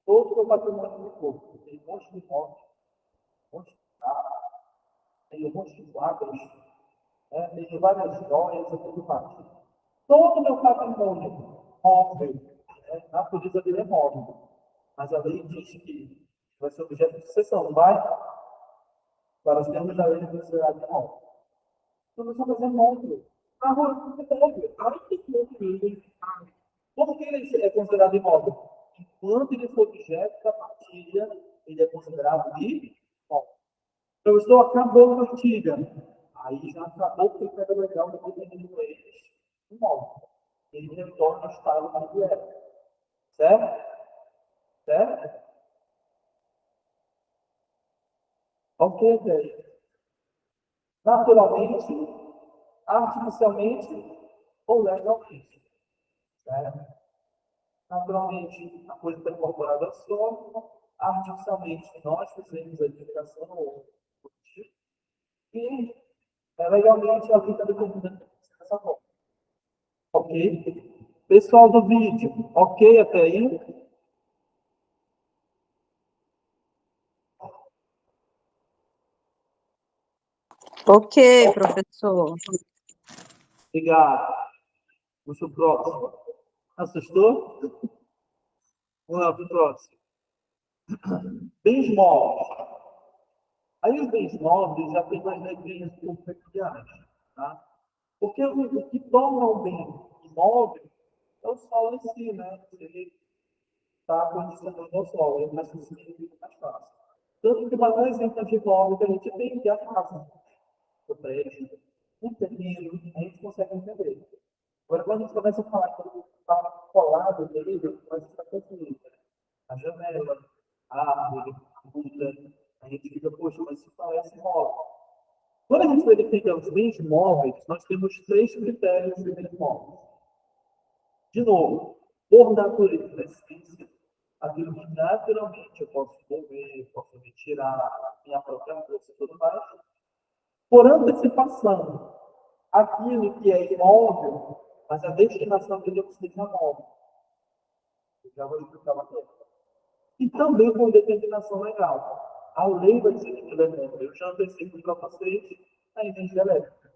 todo o patrimônio do corpo, tem um monte de imóveis, um monte de carros, tem um monte de quadros, tem várias joias e tudo mais. Todo o meu patrimônio móvel, na polícia dele é móvel, mas a lei diz que vai ser objeto de sucessão, não vai? Para os termos da lei de sociedade móvel. Então, nós vamos fazer móvel. Carro é móvel. Aí que móvel. Por que ele é considerado imóvel? Enquanto ele for objeto da partilha, ele é considerado imóvel. Professor, acabou a partilha. Aí já acabou o critério legal do governo eles imóvel. Ele retorna ao estado da mulher. Certo? Certo? Ok, velho. Naturalmente, artificialmente ou legalmente. Certo? Naturalmente, a coisa está incorporada ao solo, artificialmente, nós fizemos a edificação e legalmente a vida determinada dessa forma. Ok? Pessoal do vídeo, ok até aí? Ok, professor. Obrigado. Vamos para o próximo. Assustou? Vamos lá para o próximo. Bens móveis. Aí os bens móveis já tem mais regrinhas um pouco peculiares. Tá? Porque o que torna o bem imóvel é o solo em si, né? Ele está condicionando ao solo, ele mais sensível, mais fácil. Tanto que o maior exemplo de imóvel que a gente tem que é a casa, o prédio, o terreno, a gente consegue entender. Agora, quando a gente começa a falar que está colado nele, começa a ficar confuso. A janela, a árvore, a muda, a gente fica, poxa, mas isso parece imóvel. Quando a gente verifica os bens móveis, nós temos três critérios de bens móveis. De novo, por natureza da essência, aquilo que naturalmente eu posso mover, posso retirar, minha própria força e tudo mais. Por antecipação, aquilo que é imóvel, mas a destinação dele não seja móvel. Eu já vou explicar uma coisa. E também por determinação legal. A lei vai dizer que eu já antecipo para vocês a energia elétrica.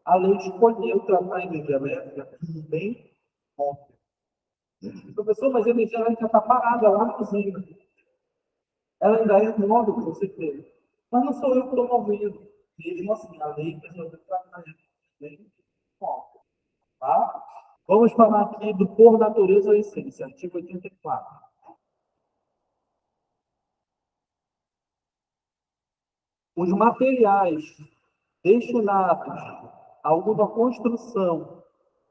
A lei escolheu tratar a energia elétrica como bem móvel. Professor, mas a energia elétrica está parada lá na cozinha. Ela ainda é móvel, com certeza. Mas não sou eu que estou movendo. Mesmo assim, a lei resolveu tratar isso bem móvel. Tá? Vamos falar aqui do por natureza ou essência, artigo 84. Os materiais destinados a alguma construção,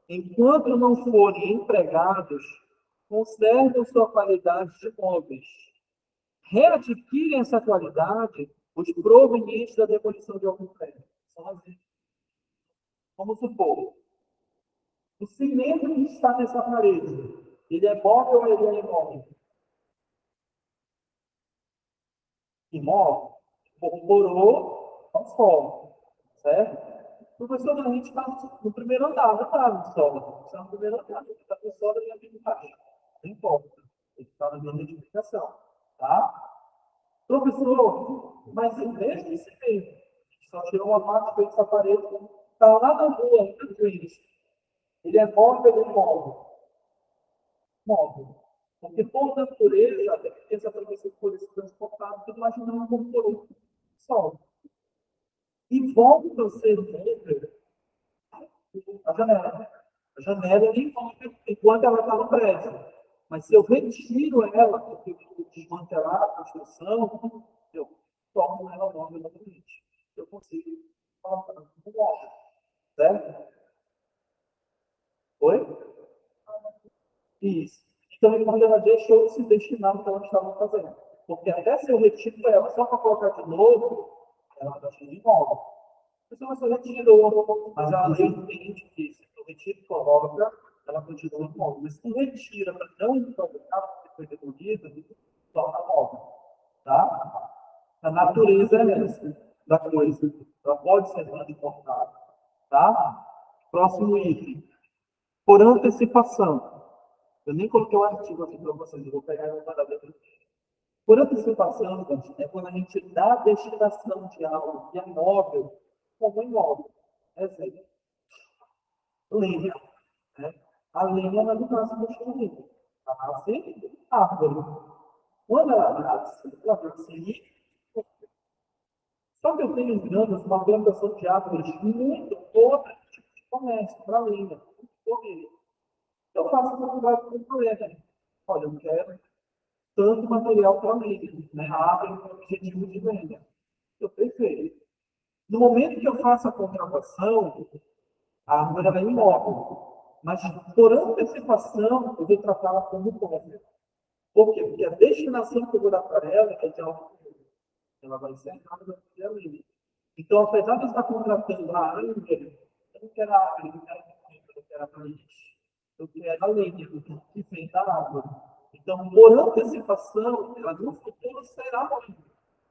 enquanto não forem empregados, conservam sua qualidade de móveis. Readquirem essa qualidade os provenientes da demolição de algum prédio. Vamos supor, O cimento que está nessa parede, ele é móvel ou ele é imóvel? Imóvel. Incorporou ao solo, certo? Professor, a gente está no primeiro andar, não está no solo. Está no primeiro andar, está no solo e aqui embaixo. Não importa. Ele está na minha edificação, tá? Professor, mas em vez de cimento, só tirou uma parte dessa parede, está lá na rua, muitas vezes. Ele é móvel ou imóvel? Móvel. Porque, por natureza, a defesa para você poder se transportar, tudo imaginando como por um sol. E volta a ser móvel a janela. A janela nem móvel enquanto ela está no prédio. Mas se eu retiro ela, porque eu vou desmantelar a construção, eu torno ela móvel novamente. Eu consigo colocar como móvel. Certo? Oi? Isso. Então, quando ela deixou de se destinar ao que ela estava fazendo. Porque até se eu retiro ela só para colocar de novo, ela está cheia de volta. Então, você retirou, mas a lei entende que se tu retira e coloca, ela continua móvel. Mas se tu retira para não incomodar, porque foi demolida, torna móvel. Tá? A natureza é essa da coisa. Ela pode ser transportada. Tá? Próximo item. Por antecipação. Eu nem coloquei o artigo aqui para vocês, eu vou pegar e vou mandar dentro. Por antecipação, gente, é quando a gente dá a destinação de algo que é móvel como imóvel. Exemplo, lenha. Né? A lenha ela não nasce construída. Ela nasce árvore. Quando ela nasce, só que eu tenho em Grandas uma plantação de árvores muito boa para esse tipo de comércio, para lenha. Eu faço uma conversa com o colega. Olha, eu quero tanto material para venda, né? A árvore tem o objetivo de venda. Eu perfeito. No momento que eu faço a contratação, a árvore é imóvel. Mas, por antecipação, eu vou tratá-la como imóvel. Por quê? Porque a destinação que eu vou dar para ela é de algo que ela vai ser a árvore ali. Então, apesar de eu estar contratando a árvore, eu não quero a árvore, eu não quero a raiz, eu quero a lenha, que vem da árvore. Então, por antecipação, ela no futuro será móvel.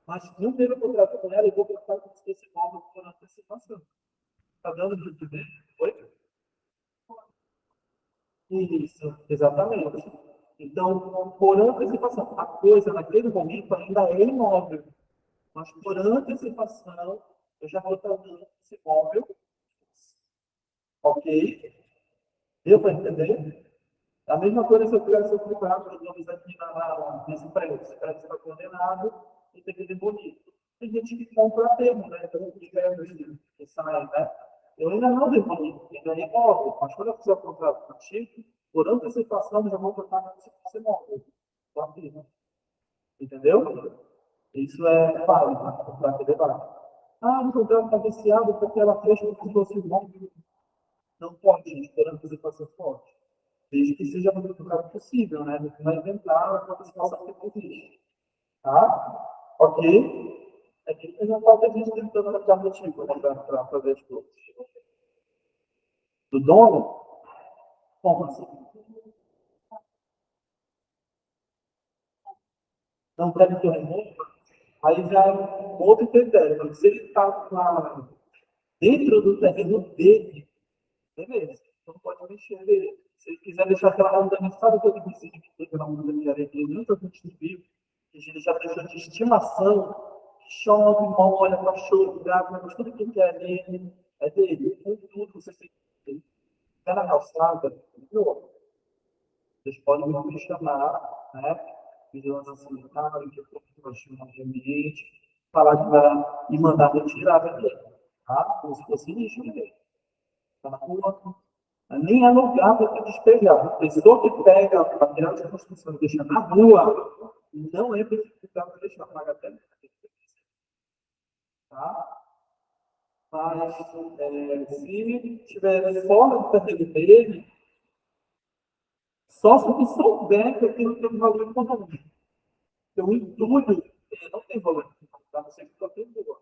Mas no primeiro contrato com ela, eu vou tratar com esse móvel por antecipação. Está dando para entender? Oi? Isso, exatamente. Então, por antecipação, a coisa naquele momento ainda é imóvel, mas por antecipação, eu já vou tratando esse imóvel, ok? Deu para entender? A mesma coisa se eu tivesse ocupado, digamos, aqui nesse prédio. Esse prédio está condenado e tem que demolir. Tem gente que compra a termo, né? Então, que sai, né? Eu ainda não demoli, ainda é imóvel. Mas quando eu fizer o contrato contigo, por antecipação, eu já vou botar como se fosse imóvel. Entendeu? Isso é válido para ter debate. Ah, o contrato está viciado porque ela fez como se fosse imóvel. Não pode, gente, por antecipação forte. Desde que seja muito claro possível, né? Não vai inventar uma situação que não existe. Tá? Ok? É que eu já estava tentando achar motivo para fazer as coisas. Do dono? Como assim? Não deve ter remoto? Aí já é um outro critério. Mas se ele está dentro do terreno dele, beleza. Não pode mexer nele. Se ele quiser deixar aquela onda, sabe o que ele precisa de ter aquela onda de areia que ele nunca viu, que ele já deixou de estimação, que chove, molha, cachorro, gato, mas tudo que quer nele é dele. Tudo vocês têm que ter. Ficar na calçada, viu? Vocês podem me chamar, né? Vigilância sanitária, que eu estou no ambiente, falar que vai me mandar retirar daqui, tá? Como se fosse lixo mesmo. Está na rua, nem alugado para despejar. A pessoa que pega o material de construção e deixa na rua, não é precificado para deixar, paga até. Tá? Mas, se estiver fora do terreno dele, só se ele souber que aquilo tem um valor econômico. Então, o entulho não tem valor econômico, tá? Você fica boa.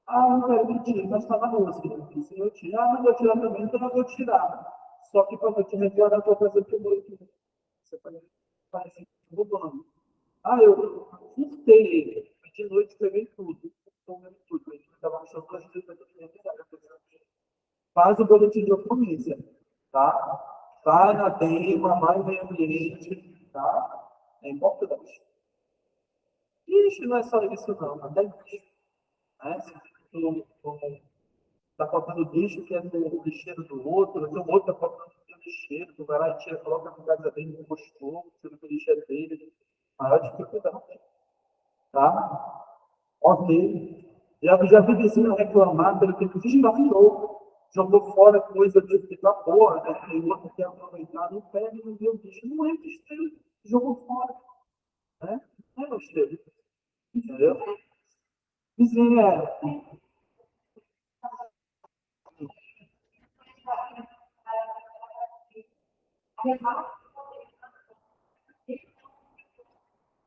Ah, não quero mentir, mas está na rua. Se eu tirar, não vou tirar também, então não vou tirar. Só que quando eu te retornar, eu vou fazer o que eu vou aqui. Você faz assim, mudando. Ah, eu surtei. De noite peguei tudo. Tomei tudo. A gente estava achando que a gente faz o boletim de ocorrência, tá? Vai na tema, vai no meio ambiente, tá? É importante. Ixi, não é só isso, não. Até isso, né? Se tá faltando lixo, que é do lixeiro do outro, tem um outro tá faltando lixeiro, tu vai lá e tira, coloca na casa dele, no postor, tira o lixo é dele. Maior dificuldade, tá? Ok. Já vi vizinho reclamar pelo que desgastou, jogou fora coisa de vapor, né? Tem outro que quer aproveitar, não pega e não vê o bicho. Não é besteira, jogou fora, né? Não é besteira, entendeu? Vizinho é.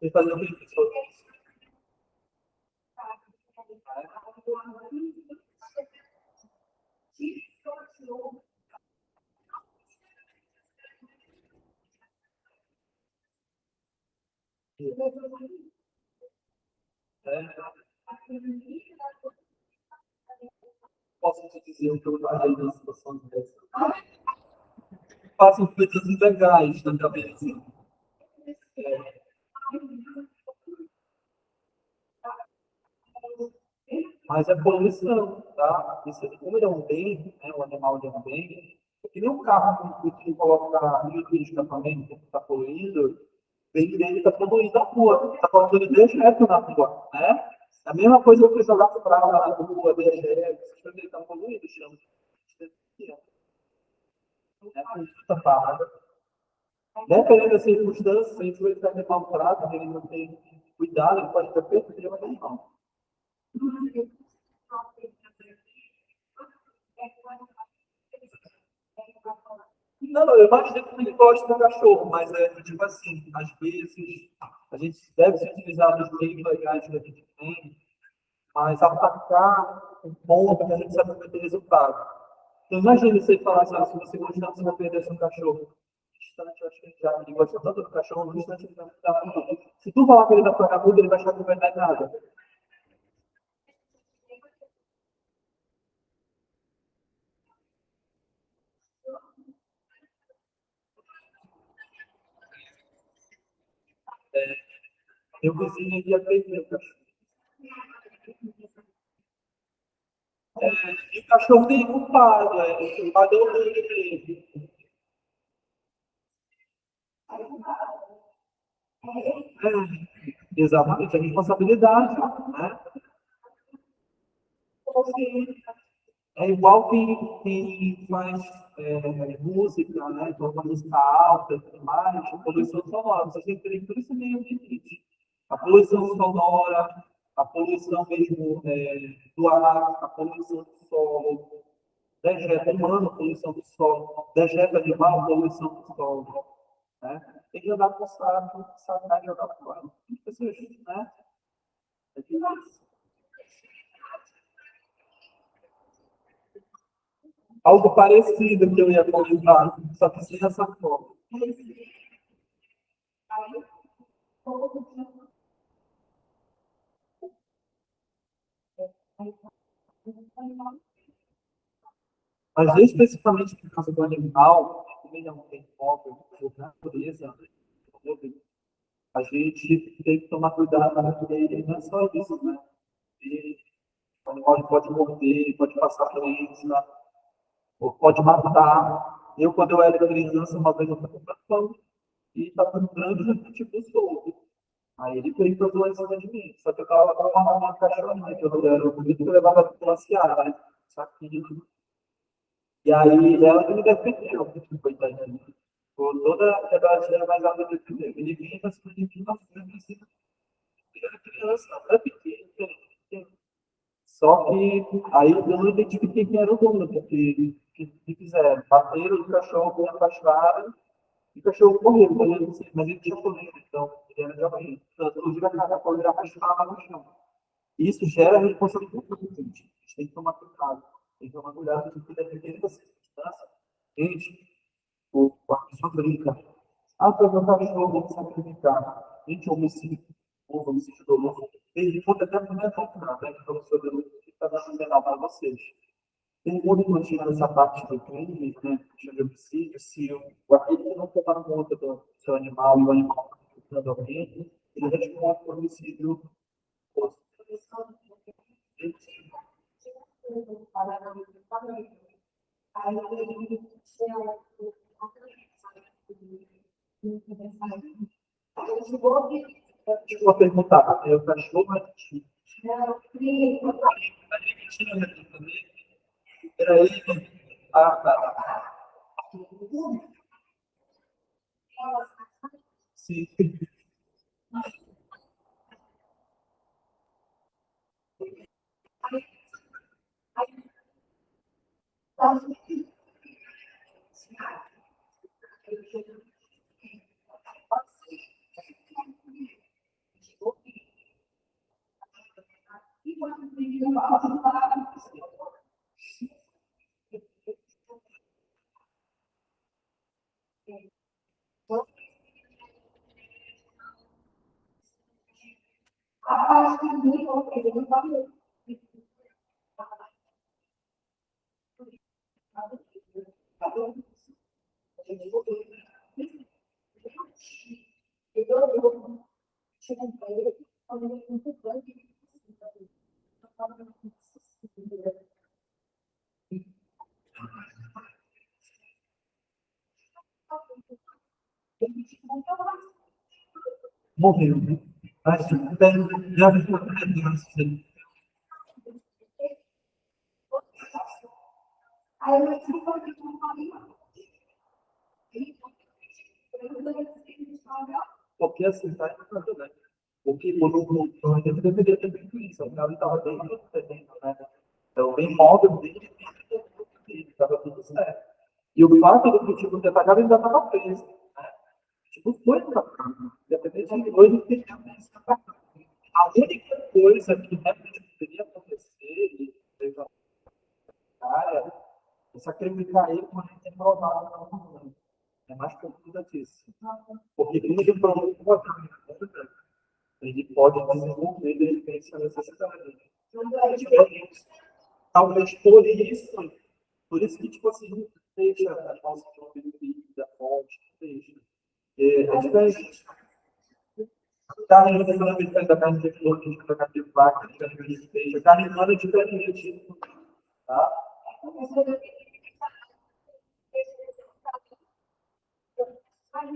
Ele fazia o que? É, posso te dizer o que eu faria numa situação dessa? Façam coisas ilegais na cabeça. Mas é poluição, tá? Isso aqui, como ele é um bem, né, o animal é um bem, é que nem um carro que coloca litro de escapamento que está poluindo, o bem dele está poluindo a rua, está colocando dejeto na rua, né? A mesma coisa que jogar fralda na rua, dejeto, ele está poluindo, chama. É conduta paga. Dependendo da circunstância, se a gente vai estar de maltrato, ele não tem cuidado, ele pode ter perdido o animal. Não, eu imagino que ele gosta do cachorro, mas é tipo assim, às vezes a gente deve se utilizar dos meios legais que a gente tem, mas atacar um ponto que a gente sabe que vai ter resultado. Então imagine se ele falasse, se você gostar, você vai perder seu cachorro. No instante, eu acho que ele já ele gosta tanto do cachorro, no instante ele vai ficar muito. Se tu falar que ele vai pagar muito, ele vai achar que não vai dar nada. Eu vizinho ia perder o cachorro. E o cachorro tem culpado, o culpado é o dele. Exatamente, a responsabilidade, né? É igual quem faz música, né? Então, uma música alta e tudo mais, poluição sonora. Você tem que ter tudo isso meio limite. A poluição sonora, a poluição mesmo do ar, a poluição do solo, dejeto humano, poluição do solo, dejeto animal, poluição do solo. Né? Tem que jogar com saco, sacar e jogar fora. Isso, né? É demais. Algo parecido que eu ia comentar, só que sem essa forma. Mas especificamente por causa do animal, como ele não tem foco, por natureza, a gente tem que tomar cuidado, porque não é só isso, né? E o animal pode morder, pode passar doença, ou pode matar. Eu, quando eu era criança, uma vez eu estava no pão e estava entrando tipo solto. Aí ele veio para doença de mim. Só que eu estava com uma cachorrinha, que eu era o bonito que eu levava para passear, né? Saquinho. E aí ela que me defendeu, coitadinha. Com toda a quebradinha mais alta do que ele vinha, mas ele vinha na frente, assim, ele era criança, não era pequeno, pequeno. Só que aí eu não identifiquei quem era o dono, porque que fizeram? Bateram o cachorro, me afastaram, e o cachorro correu, mas ele tinha corrido, então ele era jovem. Inclusive a cada coisa ele arrastava no chão. Isso gera responsabilidade para a gente. A gente tem que tomar cuidado. Tem que tomar cuidado de que dependendo da circunstância. Gente, A pessoa brinca. Ah, para meu cachorro, vou sacrificar. Gente, homicídio doloso. Ele pode até não é comprar, né? Então, o senhor que está dando penal para vocês. Tem muito motivo nessa parte do crime, né? De homicídio, se aquele que não tomar conta do seu animal e o animal está alguém, ele responde por homicídio. Deixa eu perguntar, o cachorro é antigo. Era ele. Ah, tá. Sim. Morreu, né? Mas bem, já vi uma criança. Porque assim, tá indo, né? Porque quando a gente deveria ter visto isso, o cara estava bem entendendo, né? Então, bem móvel dele, estava tudo certo. E o fato do tipo ter pagado ainda estava preso, né? Tipo, foi para casa. Independente de hoje, ele tem isso para casa. A única coisa que realmente poderia acontecer, e teve uma área, é sacrificar ele quando ele tem provado não. É mais profunda disso. Porque crime de problema ele pode desenvolver de repente essa necessidade. Talvez por isso que, tipo assim, não deixa as nossas da fonte, deixa. É diferente. Carne humana é diferente da carne de flor, da carne de vaca, da carne de peixe. Carne humana é diferente. Tá?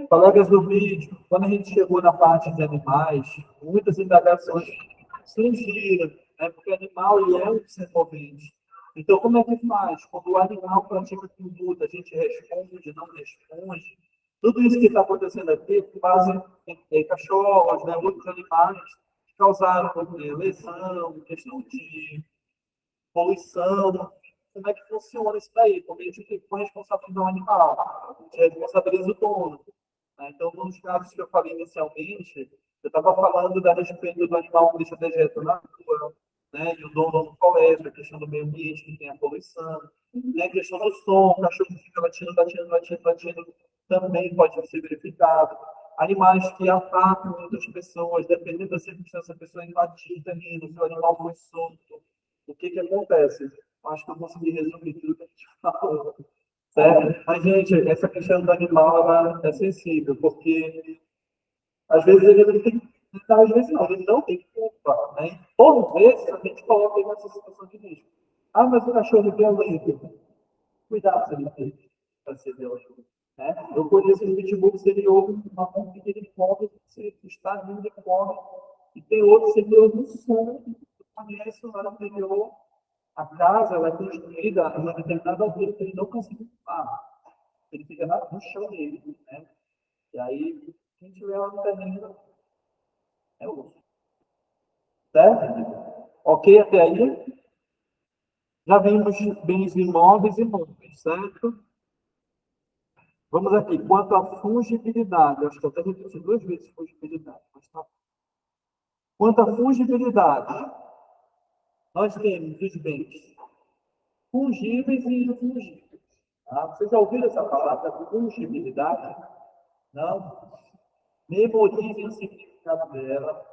Colegas do vídeo, quando a gente chegou na parte de animais, muitas indagações surgiram, né? Porque animal ele é um ser movente. Então, como é que faz? Quando o animal pratica conduta, a gente responde, não responde. Tudo isso que está acontecendo aqui fazem cachorros, né, outros animais que causaram lesão, questão de poluição. Como é que funciona isso daí? Porque a gente fica responsabilizar o animal, a gente responsabiliza o dono. Né? Então, nos casos que eu falei inicialmente, eu estava falando da respeito do animal que deixa dejeto na rua, né? E o dono não coleta, a questão do meio ambiente, que tem a poluição, né? A questão do som, o cachorro que fica latindo, latindo, latindo, latindo, também pode ser verificado. Animais que atacam outras pessoas, dependendo da circunstância, a pessoa invadida ali, no seu animal foi solto. O que que acontece? Acho que eu consegui resumir tudo que a gente falou. Certo? Mas, gente, essa questão do animal ela é sensível, porque às vezes ele não tem, às vezes não, ele não tem culpa, né? Por vezes a gente coloca ele nessa situação de risco. Ah, mas o cachorro é violento. Cuidado se ele tem para ser violento. Né? Eu conheço um pitbull, se ele ouve uma ponta que ele come, se está vindo de come, e tem outros que ele ouve um som, eu conheço lá no interior, a casa ela é construída em uma determinada altura que ele não consegue ocupar. Ele fica no chão dele, né? E aí, quem tiver lá no terreno é o osso. Certo? Ok até aí? Já vimos bens imóveis e imóveis, certo? Vamos aqui. Quanto à fungibilidade, acho que eu até repeti duas vezes fungibilidade, mas tá. Quanto à fungibilidade, nós temos os bens fungíveis e infungíveis. Tá? Vocês já ouviram essa palavra fungibilidade? Não? Memorizem o significado dela,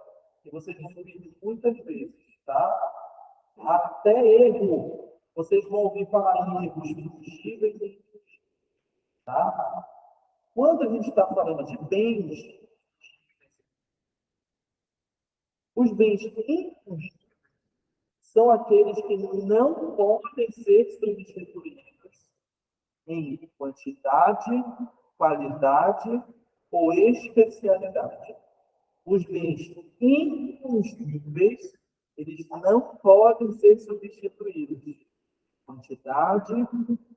que vocês vão ouvir muitas vezes, tá? Até erro. Vocês vão ouvir falar em erros fungíveis e infungíveis, tá? Quando a gente está falando de bens, os bens infungíveis são aqueles que não podem ser substituídos em quantidade, qualidade ou especialidade. Os bens infungíveis, eles não podem ser substituídos em quantidade,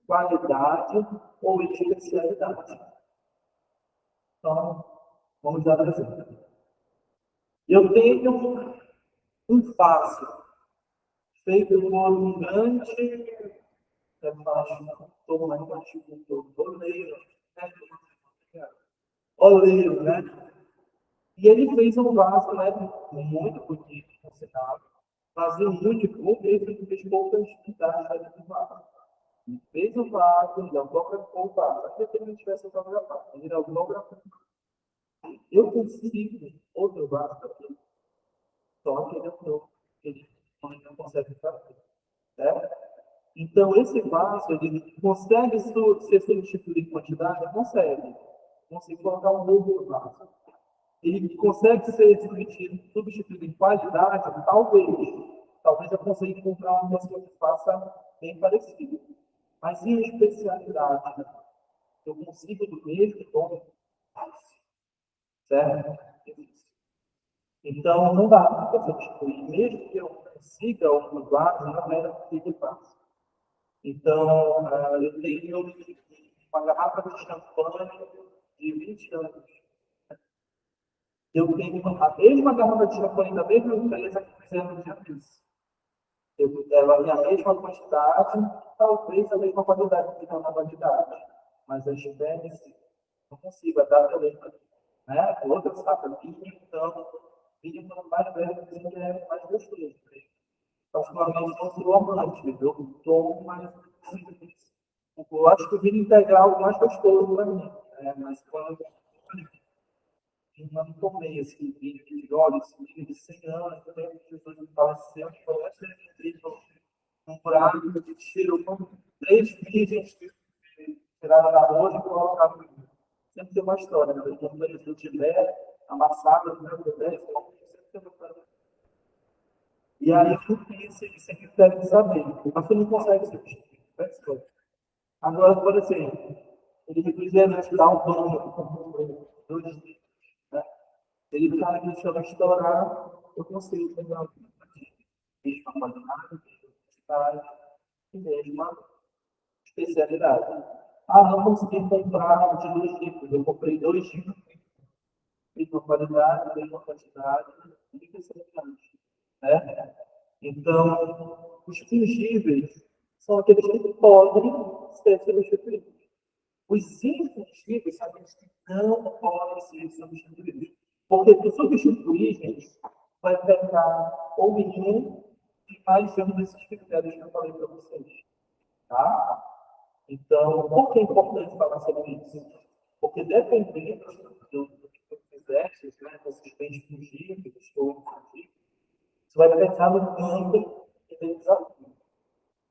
qualidade ou especialidade. Então, vamos dar um exemplo. Eu tenho um vaso feito por um grande oleiro, né? E ele fez um vaso, né, muito bonito, considerado, vazio único, ele fez poucas unidades do vaso. Ele fez o vaso, ele autografou o vaso. Até que ele não tivesse autografado, ele autografou. Eu consigo outro vaso aqui, só que ele não consegue fazer. Certo? Então, esse vaso, ele consegue ser substituído em quantidade? Consegue. Consegue colocar um novo vaso. Ele consegue ser substituído em qualidade? Talvez. Talvez eu consiga encontrar uma pessoa que faça bem parecido. Mas em especialidade, eu consigo do mesmo dom? Certo? Então, não dá para substituir. Mesmo que eu consiga outro vaso, não era possível fácil. Então, eu tenho uma garrafa de champanhe de 20 anos. Eu tenho a mesma garrafa de champanhe da mesma empresa que fizeram no dia disso. Ela tem a mesma quantidade, talvez a mesma qualidade, que não na quantidade. Mas a espécie não consigo, a data lembra. Né? Outra safra vinho, então, vinho mais velho que é mais gostoso. Particularmente, não sou amante, eu tomo mais. Eu acho que o vinho integral é o mais gostoso para mim. Mas quando eu não tomei esse vinho que olha, esse vinho de 100 anos, eu lembro que Jesus me faleceu, que falou, essa é incrível, um prato que tirou 3 virgens que tiraram da roda e colocaram no vinho. Sempre tem uma história, né? Eu tiver amassada no meu bebê, sempre tem uma história. E aí eu tenho esse critério de saber. Mas você não consegue substituir. Agora, por exemplo, ele refrigerante dá um banho, 2 litros, né? Ele está deixando estourar, eu consigo pegar mesma qualidade, e mesma especialidade. Ah, não consegui comprar de 2 litros, eu comprei 2 litros, mesma qualidade, mesma quantidade, e especialidade. Né? Então, os fungíveis são aqueles que podem ser substituídos. Os infungíveis são aqueles que não podem ser substituídos. Porque por substituir, gente, vai pegar ou nenhum e mais um desses critérios que eu falei para vocês. Tá? Então, por que é importante falar sobre isso? Porque dependendo do que você fizesse, né, desses bens fungíveis ou infungíveis, você vai pensar no campo e no desafio.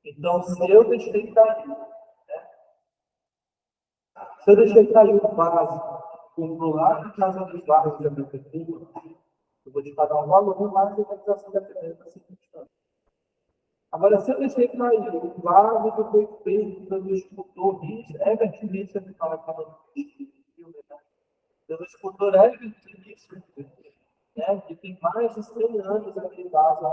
Então, se eu deixei cair, né? Se eu deixei cair o básico, controlar a casa dos bairros da prefeitura, eu vou te pagar um valor mais de indenização dependendo da circunstância. Agora, se eu deixei cair o básico foi feito pelo escultor Herbert Richard, que fala pelo escultor Herbert Richard, né, que tem mais de 100 anos aquele vaso.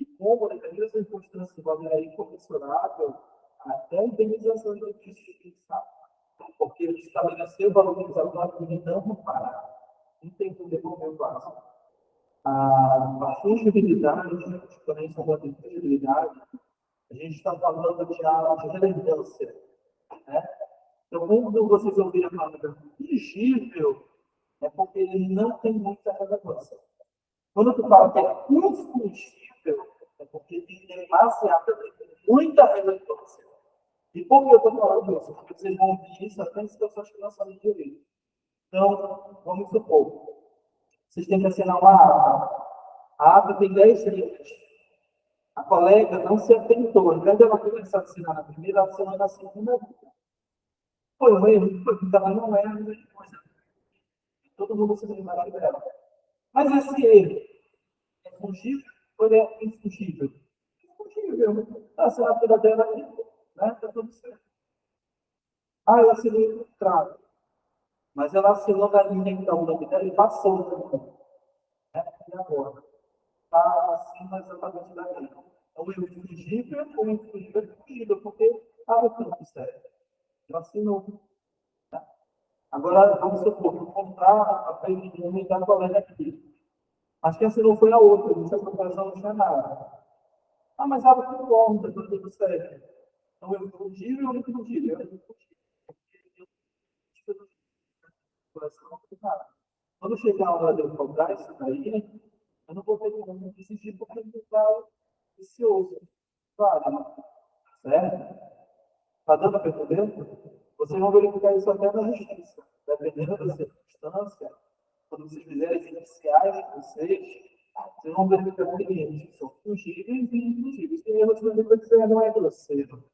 E como, dependendo das circunstâncias, de maneira incomensurável, até a indenização do justiça, porque ele estabeleceu o valor indenizatório e não reparar. Não tem como devolver o vaso. A fungibilidade, quando a gente está falando de fungibilidade, a gente está falando de relevância. Né? Então, quando vocês ouvirem a palavra fungível, é porque ele não tem muita relevância. Quando tu fala que é infungível, é porque tem demasiada, muita relevância. E por que eu estou falando isso? Porque vocês vão ouvir isso até em situações que não são de direito. Então, vamos supor, vocês têm que assinar uma ata. A ata tem 10 linhas. A colega não se atentou. Ao invés dela começar a assinar na primeira, ela assinou na segunda. Foi um erro, foi porque ela não é a mesma coisa. Todo mundo se lembra dela. Mas esse erro é fungível ou ele é infungível? Infungível. A assinatura dela ali, né? Está tudo certo. Ah, eu assinei o contrato. Mas ela assinou na linha que está o nome dela e passou o nome. Né? E agora? Está acima exatamente da linha. Então, o infungível ou infungível é infungível, porque estava tudo certo. Eu assinou. Tá? Agora, vamos supor que o contrato está em nome da colega aqui. Acho que essa não foi a outra, essa comparação não tinha nada. Ah, mas ela tudo bom, está tudo certo. Então, eu infungível ou infungível? Eu infungível. Quando chegar a hora de eu cobrar isso daí, eu não vou ter como decidir porque ele está vicioso. Claro, certo? Está dando para entender? Vocês vão verificar isso até na justiça. Dependendo da circunstância, quando vocês fizerem as iniciais de vocês vão verificar que são fugíveis e infugíveis. Tem erros também que você não é grosseiro.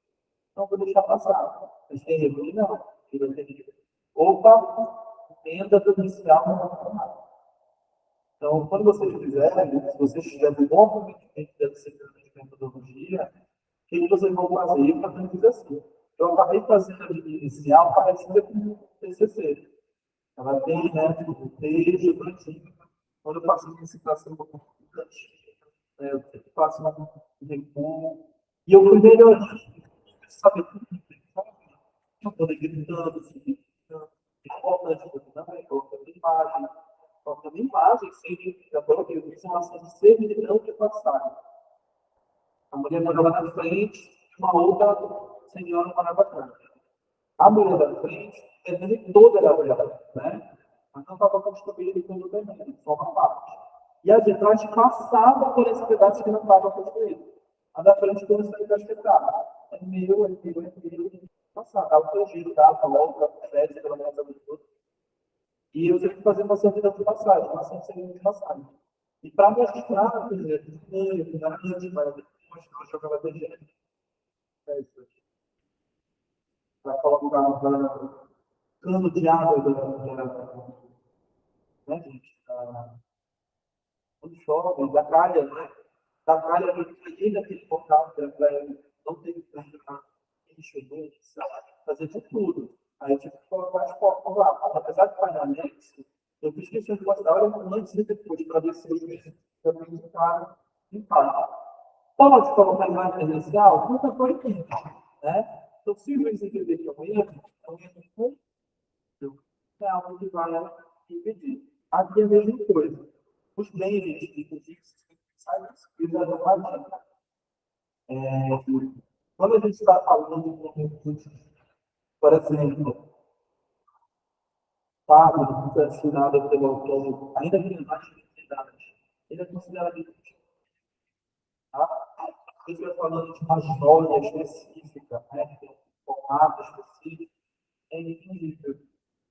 Não vou deixar passar. Mas tem erro que não. Opa, emenda judicial não vai tomar. Então, quando vocês fizerem, se vocês tiverem um bom comprometimento da disciplina de metodologia, o que vocês vão fazer para fazer assim? Eu acabei fazendo a inicial parecida com o TCC. Ela tem, né, o texto, prontinho. Quando eu faço uma licitação importante, eu faço um recuo. E eu fui melhorando, sabe, tudo eu estou gritando, assim, importante, também, colocando imagem. Colocando imagem, seja, eu fiz uma ação de servidão de passagem. A mulher morava na frente e uma outra senhora morava atrás. A mulher da frente, a internet toda era olhada, né? Mas não estava construída todo o terreno, só uma parte. E a de trás passava por esse pedaço que não estava construído. A da frente toda esse pedaço que estava. É meu, passava. Dava o giro, dava a volta, desce, pelo menos a luz. E eu tive que fazer uma certidão de passagem, uma certidão de passagem. E para mostrar, quer dizer, eu era antes, mas mostrar o jogava TG. É isso aqui. Para colocar cano de água né, gente? Quando chove, da calha, né? Da calha, ainda aquele portal que era para ele não ter que ficar enxugando, fazer de tudo. Aí eu tive que colocar as portas lá. Apesar de pagar anexo, eu fiz questão de mostrar antes e depois, para ver se eles também ficaram em paz. Pode colocar imagem inicial? Nunca foi feito, né? Então, se eles entenderem que é um erro é algo que vai impedir. Aqui é a mesma coisa. Os bens, inclusive, eles já não fazem. Quando a gente está falando de, por exemplo, pago que é assinado pelo autônomo, ainda que não ache identidade, ele é considerado identidade. Tá? Se estiver falando de uma joia específica, né, que tem um formato específico, é infinito.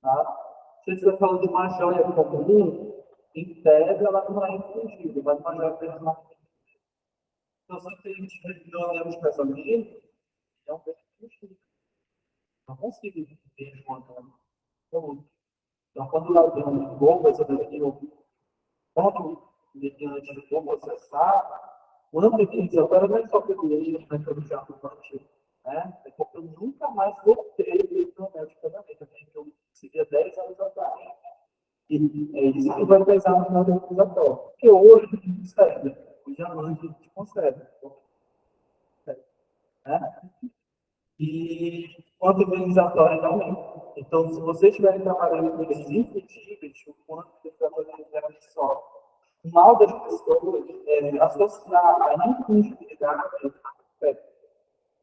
Tá? Se estiver falando de uma joia comum, em tese ela não é infringível, mas uma joia personal. Então, se a gente não lemos casamento, é um bem infringível. Não consigo entender uma comum. Então, quando o ladrão rouba essa pessoa, quando o mediante for processar, o antecristo agora não é só pelo erro, não é pelo chato infantil, né? É porque eu nunca mais voltei no meu de casamento, eu seria 10 anos atrás. E é isso que vai pesar no final do acusatório. Porque hoje a gente consegue, hoje à noite a gente consegue. Né? E quanto organizatório também. Então, se vocês estiverem trabalhando com esses infletíveis, o quanto organizatório só. O mal das pessoas é associar a infungibilidade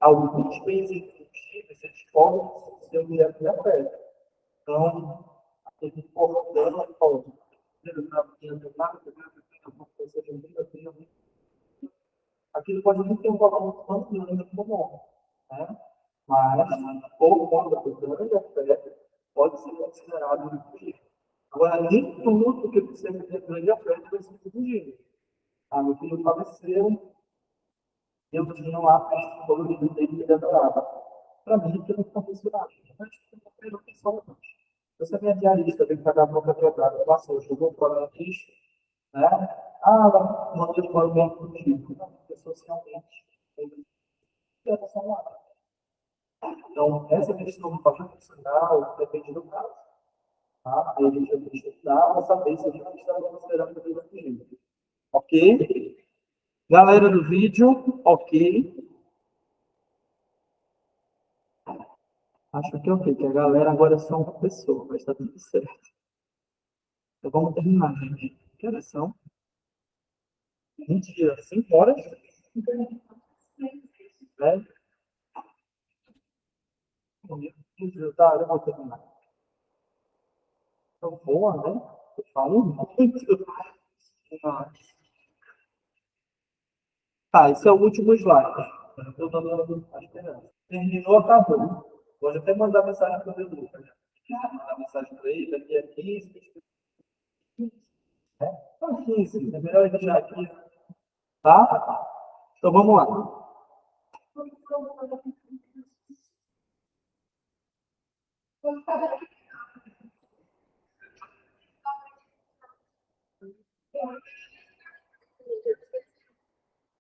alguns bens infletíveis, eles podem ser objeto de afeto. Então, a gente pode aquilo pode não ter um valor muito comum, né? mas, por conta do grande afeto, pode ser considerado um fugir. Agora, nem tudo que você tem grande afeto vai ser fugir. Meu filho faleceu, eu tinha lá a colorido dele que ele adorava. Para mim, aquilo não aconteceu nada. Mas, eu pensava, você é minha diarista, tem que pagar a boca quebrada, passou, jogou fora no lixo, né? Ela mandou de embora o mesmo contigo. Pessoas realmente são lá. Então, essa questão do papel profissional depende do caso. Tá? Aí a gente vai estudar para saber se a gente está considerando tudo aquilo. Ok? Galera do vídeo, ok. Acho que é ok, que a galera agora é só uma pessoa, mas está tudo certo. Então vamos terminar, gente. Que horas são? Mentira, 5 horas? Né? Tá, eu vou terminar. Então, boa, né? Eu falo muito. Tá, esse é o último slide. Eu estou dando a esperança. Terminou, acabou. Pode até mandar mensagem para o Edu. Mandar mensagem para ele, daqui a 15. Né? 15, é melhor deixar aqui. Tá? Então vamos lá.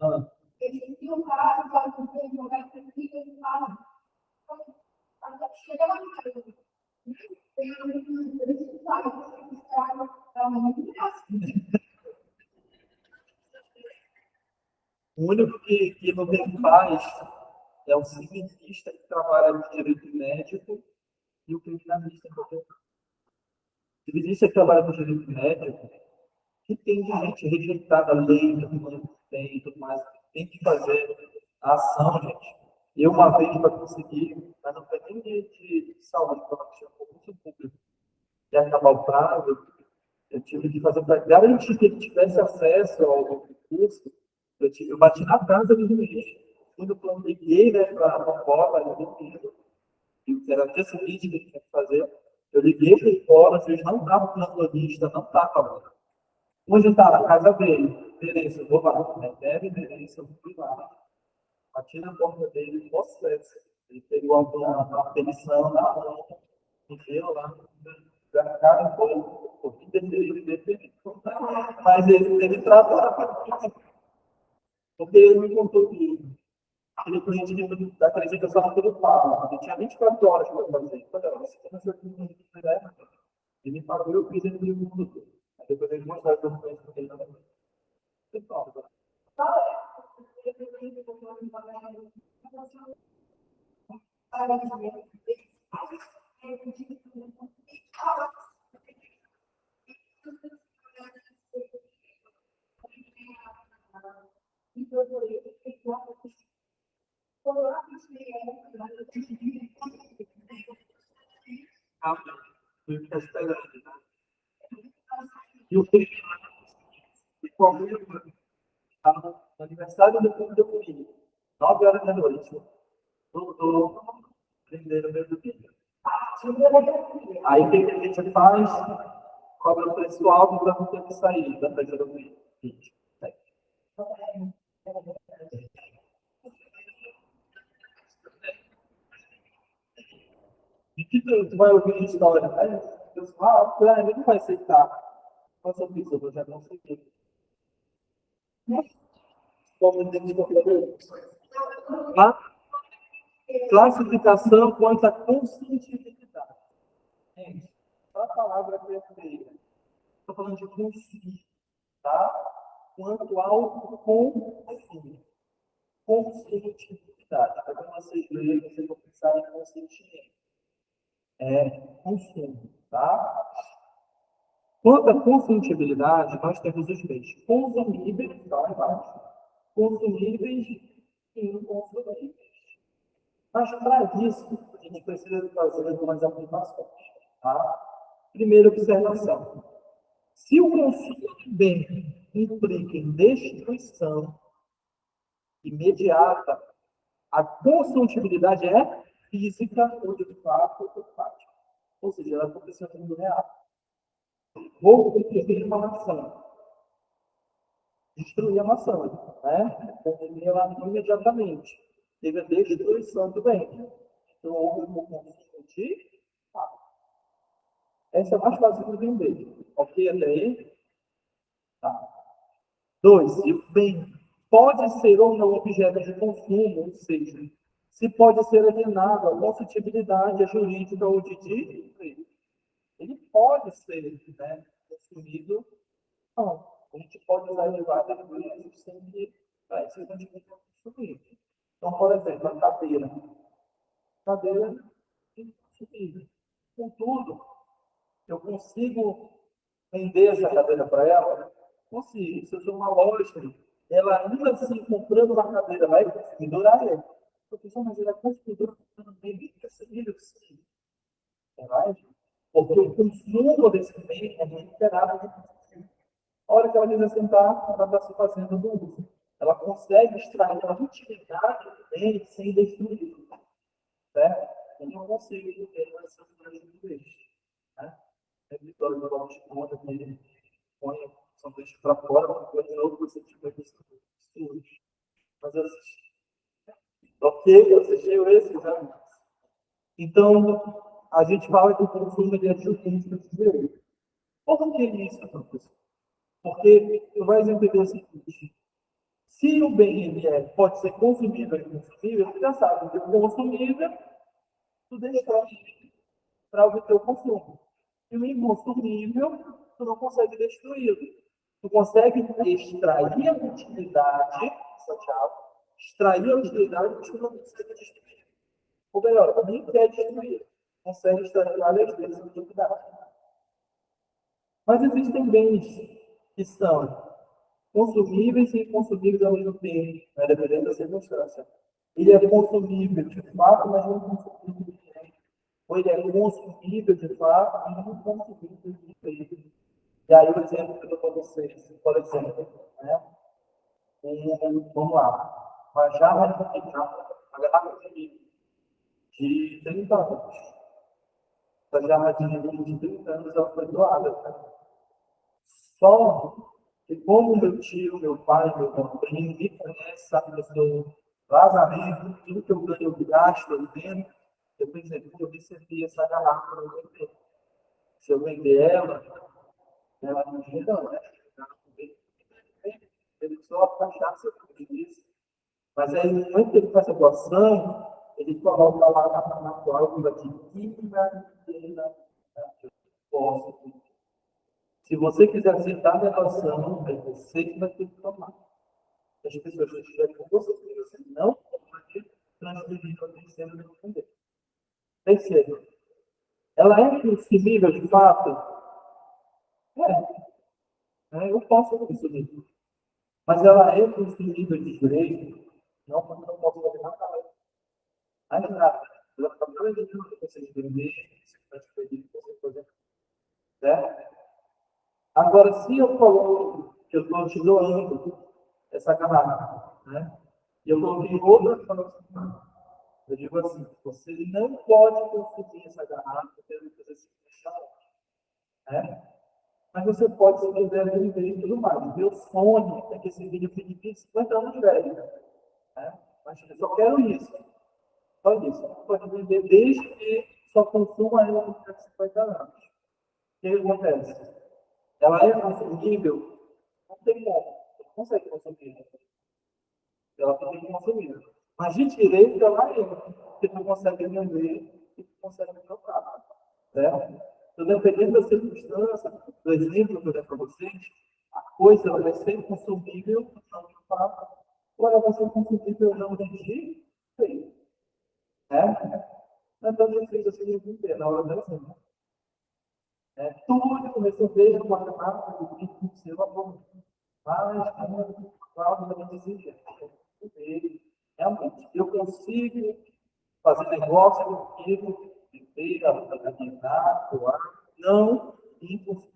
Ah. O único que não tem paz é o civilista que trabalha no direito médico e o criminalista. O civilista que trabalha no direito médico, que tem de gente rejeitada a lei, tem tudo mais, tem que fazer a ação, gente. Eu, uma vez, para conseguir, mas não foi nem de saúde, para tinha um concurso público, e acabar o prazo, eu tive que fazer para garantir que ele tivesse acesso ao concurso. Eu bati na casa do juiz. Quando eu liguei, né, para a fora, era o dia seguinte que ele tinha que fazer. Eu liguei para ele fora, o juiz não estava na lista, não estava. Onde está? Na casa dele. Beleza, eu vou lá. Deve, beleza, eu fui lá. Bati na porta dele, processo. Ele pegou a permissão na mão, me deu lá. A cara foi um pouquinho deferido. Mas ele trata. Porque ele me contou que ele cliente da acredita só naquele pago. Ele tinha 24 horas para fazer. Você começou aqui no ele me pagou e eu fiz ele no mundo. Aí depois ele mostrou que eu não conheço ele também. E o filho estava no aniversário do filho do filho, 9 horas da noite. Voltou, prenderam o meu filho. Aí o que a gente faz? Cobra o preço alto para não ter que sair da frente do filho. E que tu vai ouvir a história, né? Eu falo, ele não vai aceitar. Passou por isso, eu já não sei o que. Como tem de tá? Classificação quanto à conscientividade. Gente, a palavra perfeita. Estou falando de consciência, tá? Quanto ao consumo. Conscientividade. Quando vocês lerem, vocês vão pensar em consentimento. Consumo, tá? Quanto à conscientibilidade, nós temos os bens consumíveis, tá? Embaixo. Consumíveis e inconsumíveis. Mas, para isso, a gente precisa fazer algumas aplicações. Tá? Primeira observação. Se o consumo de bem implica em destruição imediata, a conscientibilidade é física ou de fato ou prática. Ou seja, ela aconteceu no mundo real. Vou destruir uma nação. Destruir a nação, né? Comer ela imediatamente. Teve a destruição do bem. Então, houve um consumo de fato. Essa é mais fácil de entender. Ok até aí? Tá. 2. Se o bem pode ser ou não objeto de consumo, ou seja, se pode ser alienado a constitutividade, a jurídica ou de direito. Ele pode ser, né, consumido. Não. A gente pode usar ele várias vezes sem que esse sentimento consumir. Então, por exemplo, a cadeira. A cadeira é consumível. Contudo, eu consigo vender essa cadeira para ela? Consigo. Se eu sou uma loja, ela ainda assim, comprando uma cadeira, vai conseguir durar ela. Professor, mas ela é consumidora comprando bem, possível, sim. Verdade? Porque o consumo desse bem é liberado de consumo. A hora que ela quiser sentar, ela está se fazendo do uso. Ela consegue extrair a utilidade do bem sem destruir. Certo? Eu não consigo ter essa de vez. Né? É vitória do Bob Esponja que ele põe o sanduíche para fora, uma coisa de novo, você tiver visto estudos. Mas eu assisti. Ok, eu assisti esse, né? Então, a gente fala que o consumo é jurídico de direito. Por que isso, professor? Porque tu vais entender o seguinte: se o bem ele pode ser consumível e consumível, você já sabe que o consumível tu destrói para obter o consumo. E o inconsumível, tu não consegue destruí-lo. Tu consegue extrair a utilidade, Santiago, extrair a utilidade, mas tu não consegue destruir. Ou melhor, tu nem quer destruir. Consegue extrair várias vezes a utilidade. Mas existem bens que são consumíveis e inconsumíveis ao mesmo tempo, né, dependendo da circunstância. Ele é consumível de fato, mas não consumível de jeito. Ou ele é consumível de fato, mas não consumível de jeito. E aí o exemplo que eu dou para vocês, por exemplo, né? Vamos lá, uma jarra uma garrafa de 30 anos. Essa jarra de vinho de 30 anos ela foi doada. Né? Só que como meu tio, meu pai, meu padrinho me conhece, sabe que eu sou lazarento, tudo que eu ganho eu gasto ali dentro, eu pensei, eu recebi essa garrafa para vender. Se eu vender ela não chega, né? Ele só cachaça disso. Mas aí, no momento que ele faz a doação, ele coloca lá na cláusula de inadimplência. Se você quiser aceitar a doação, é você que vai ter que tomar. As pessoas que estiverem com você, você não pode transferir para o terceiro dependente. Terceiro, ela é consumível de fato? Eu posso consumir. Mas ela é consumível de direito? Não, porque não posso fazer nada. Mais nada. Ela está proibindo que você vender, você transferir, você fazer. Certo? Agora, se eu coloco que eu estou te doando essa garrafa, né? E eu coloquei outra colocação. Eu digo assim, você não pode consumir essa garrafa pelo que você se né? Mas você pode, se quiser, vender e tudo mais. Meu sonho é que esse vídeo fique 20, 50 anos velho. Né? Mas eu só quero isso. Só isso. Pode vender desde que só consuma ela por 50 anos. O que acontece? Ela é consumível? Não tem como. Você não consegue consumir. Ela tem que consumir. Mas de direito, ela é. Você não consegue vender e consegue trocar. Certo? Então, dependendo da circunstância, do exemplo que eu dei para vocês, a coisa ela vai ser consumível, não de fato, ou ela vai ser consumível não de jeito. Né? Não é tão difícil assim de entender na hora da exemplo. Tudo receber uma granada do tipo de ser uma mas a cláusula da exigência. Realmente, eu consigo fazer negócio contigo, viver, alimentar, doar, não impossível.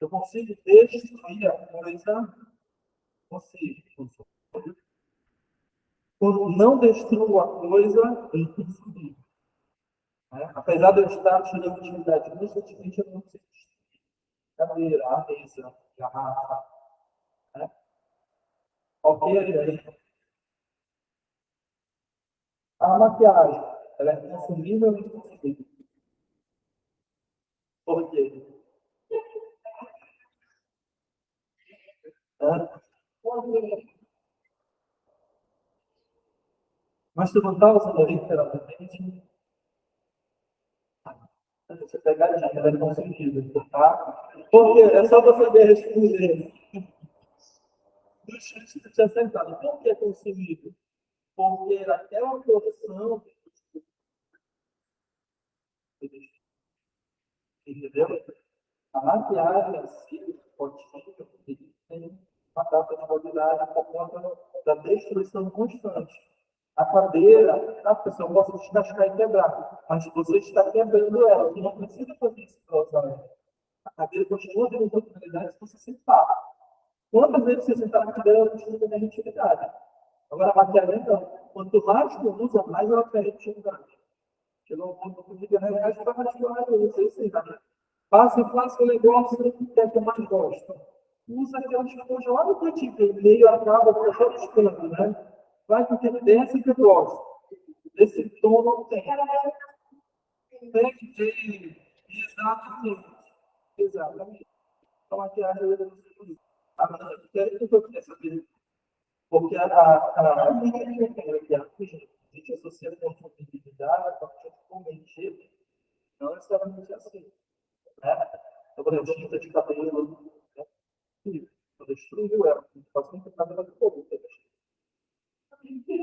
Eu consigo destruir a coisa, consigo. quando não destruo a coisa, eu percebi. Né? Apesar de eu estar tirando atividade constantemente, eu não sei destruir a cadeira, a mesa, a garrafa. Né? Ok, aí. A maquiagem, ela é consumível ou inconsumível? Por quê? Né? Mas tu não está usando literalmente, você pega a dica, ela é consumível, tá? Porque é só você saber responder. Do chute que tinha acertado. Por que é consumível? Porque aquela porção, entendeu? A maquiagem em si, potinho, ele tem uma data de validade por conta da destruição constante. A cadeira, a pessoa pode descascar e quebrar, mas você está quebrando ela, você não precisa fazer isso para usar ela. A cadeira continua tendo funcionalidade se você sentar. Quantas vezes você sentar na cadeira, ela continua tendo utilidade. Agora, a maquiagem não. Quanto mais tu usa, mais ela perde utilidade. Chegou um ponto que eu digo, né? Acho que vai mais não sei se né? Faça o negócio que é que eu mais gosto. Usa aquela esponja lá no cantinho, meio acaba com os outros canos, né? Vai porque desse que eu gosto. Desse tom não tem. Tem. Exatamente. Exatamente. Então, aqui a maquiagem eu queria saber. Porque a gente associa com a competitividade, a partir de competir, não necessariamente assim. Né? Então, por exemplo, tinta de cabelo, né? Eu destruiu ela, faz muito cabelo de fogo.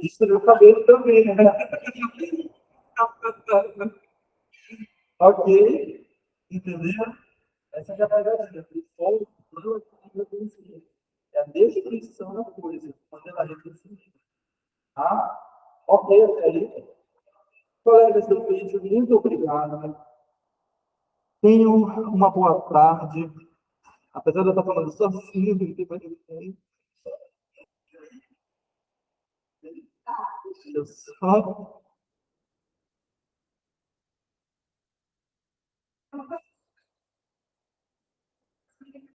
Destruiu o cabelo também, né? Ok, entendeu? Essa é a pegadinha. O fogo não é consumir. É a destruição da coisa, quando ela é consumida. Tá? Ok, até aí. Colegas do vídeo, muito obrigado. Tenham uma boa tarde. Apesar de eu estar falando sozinho, eu só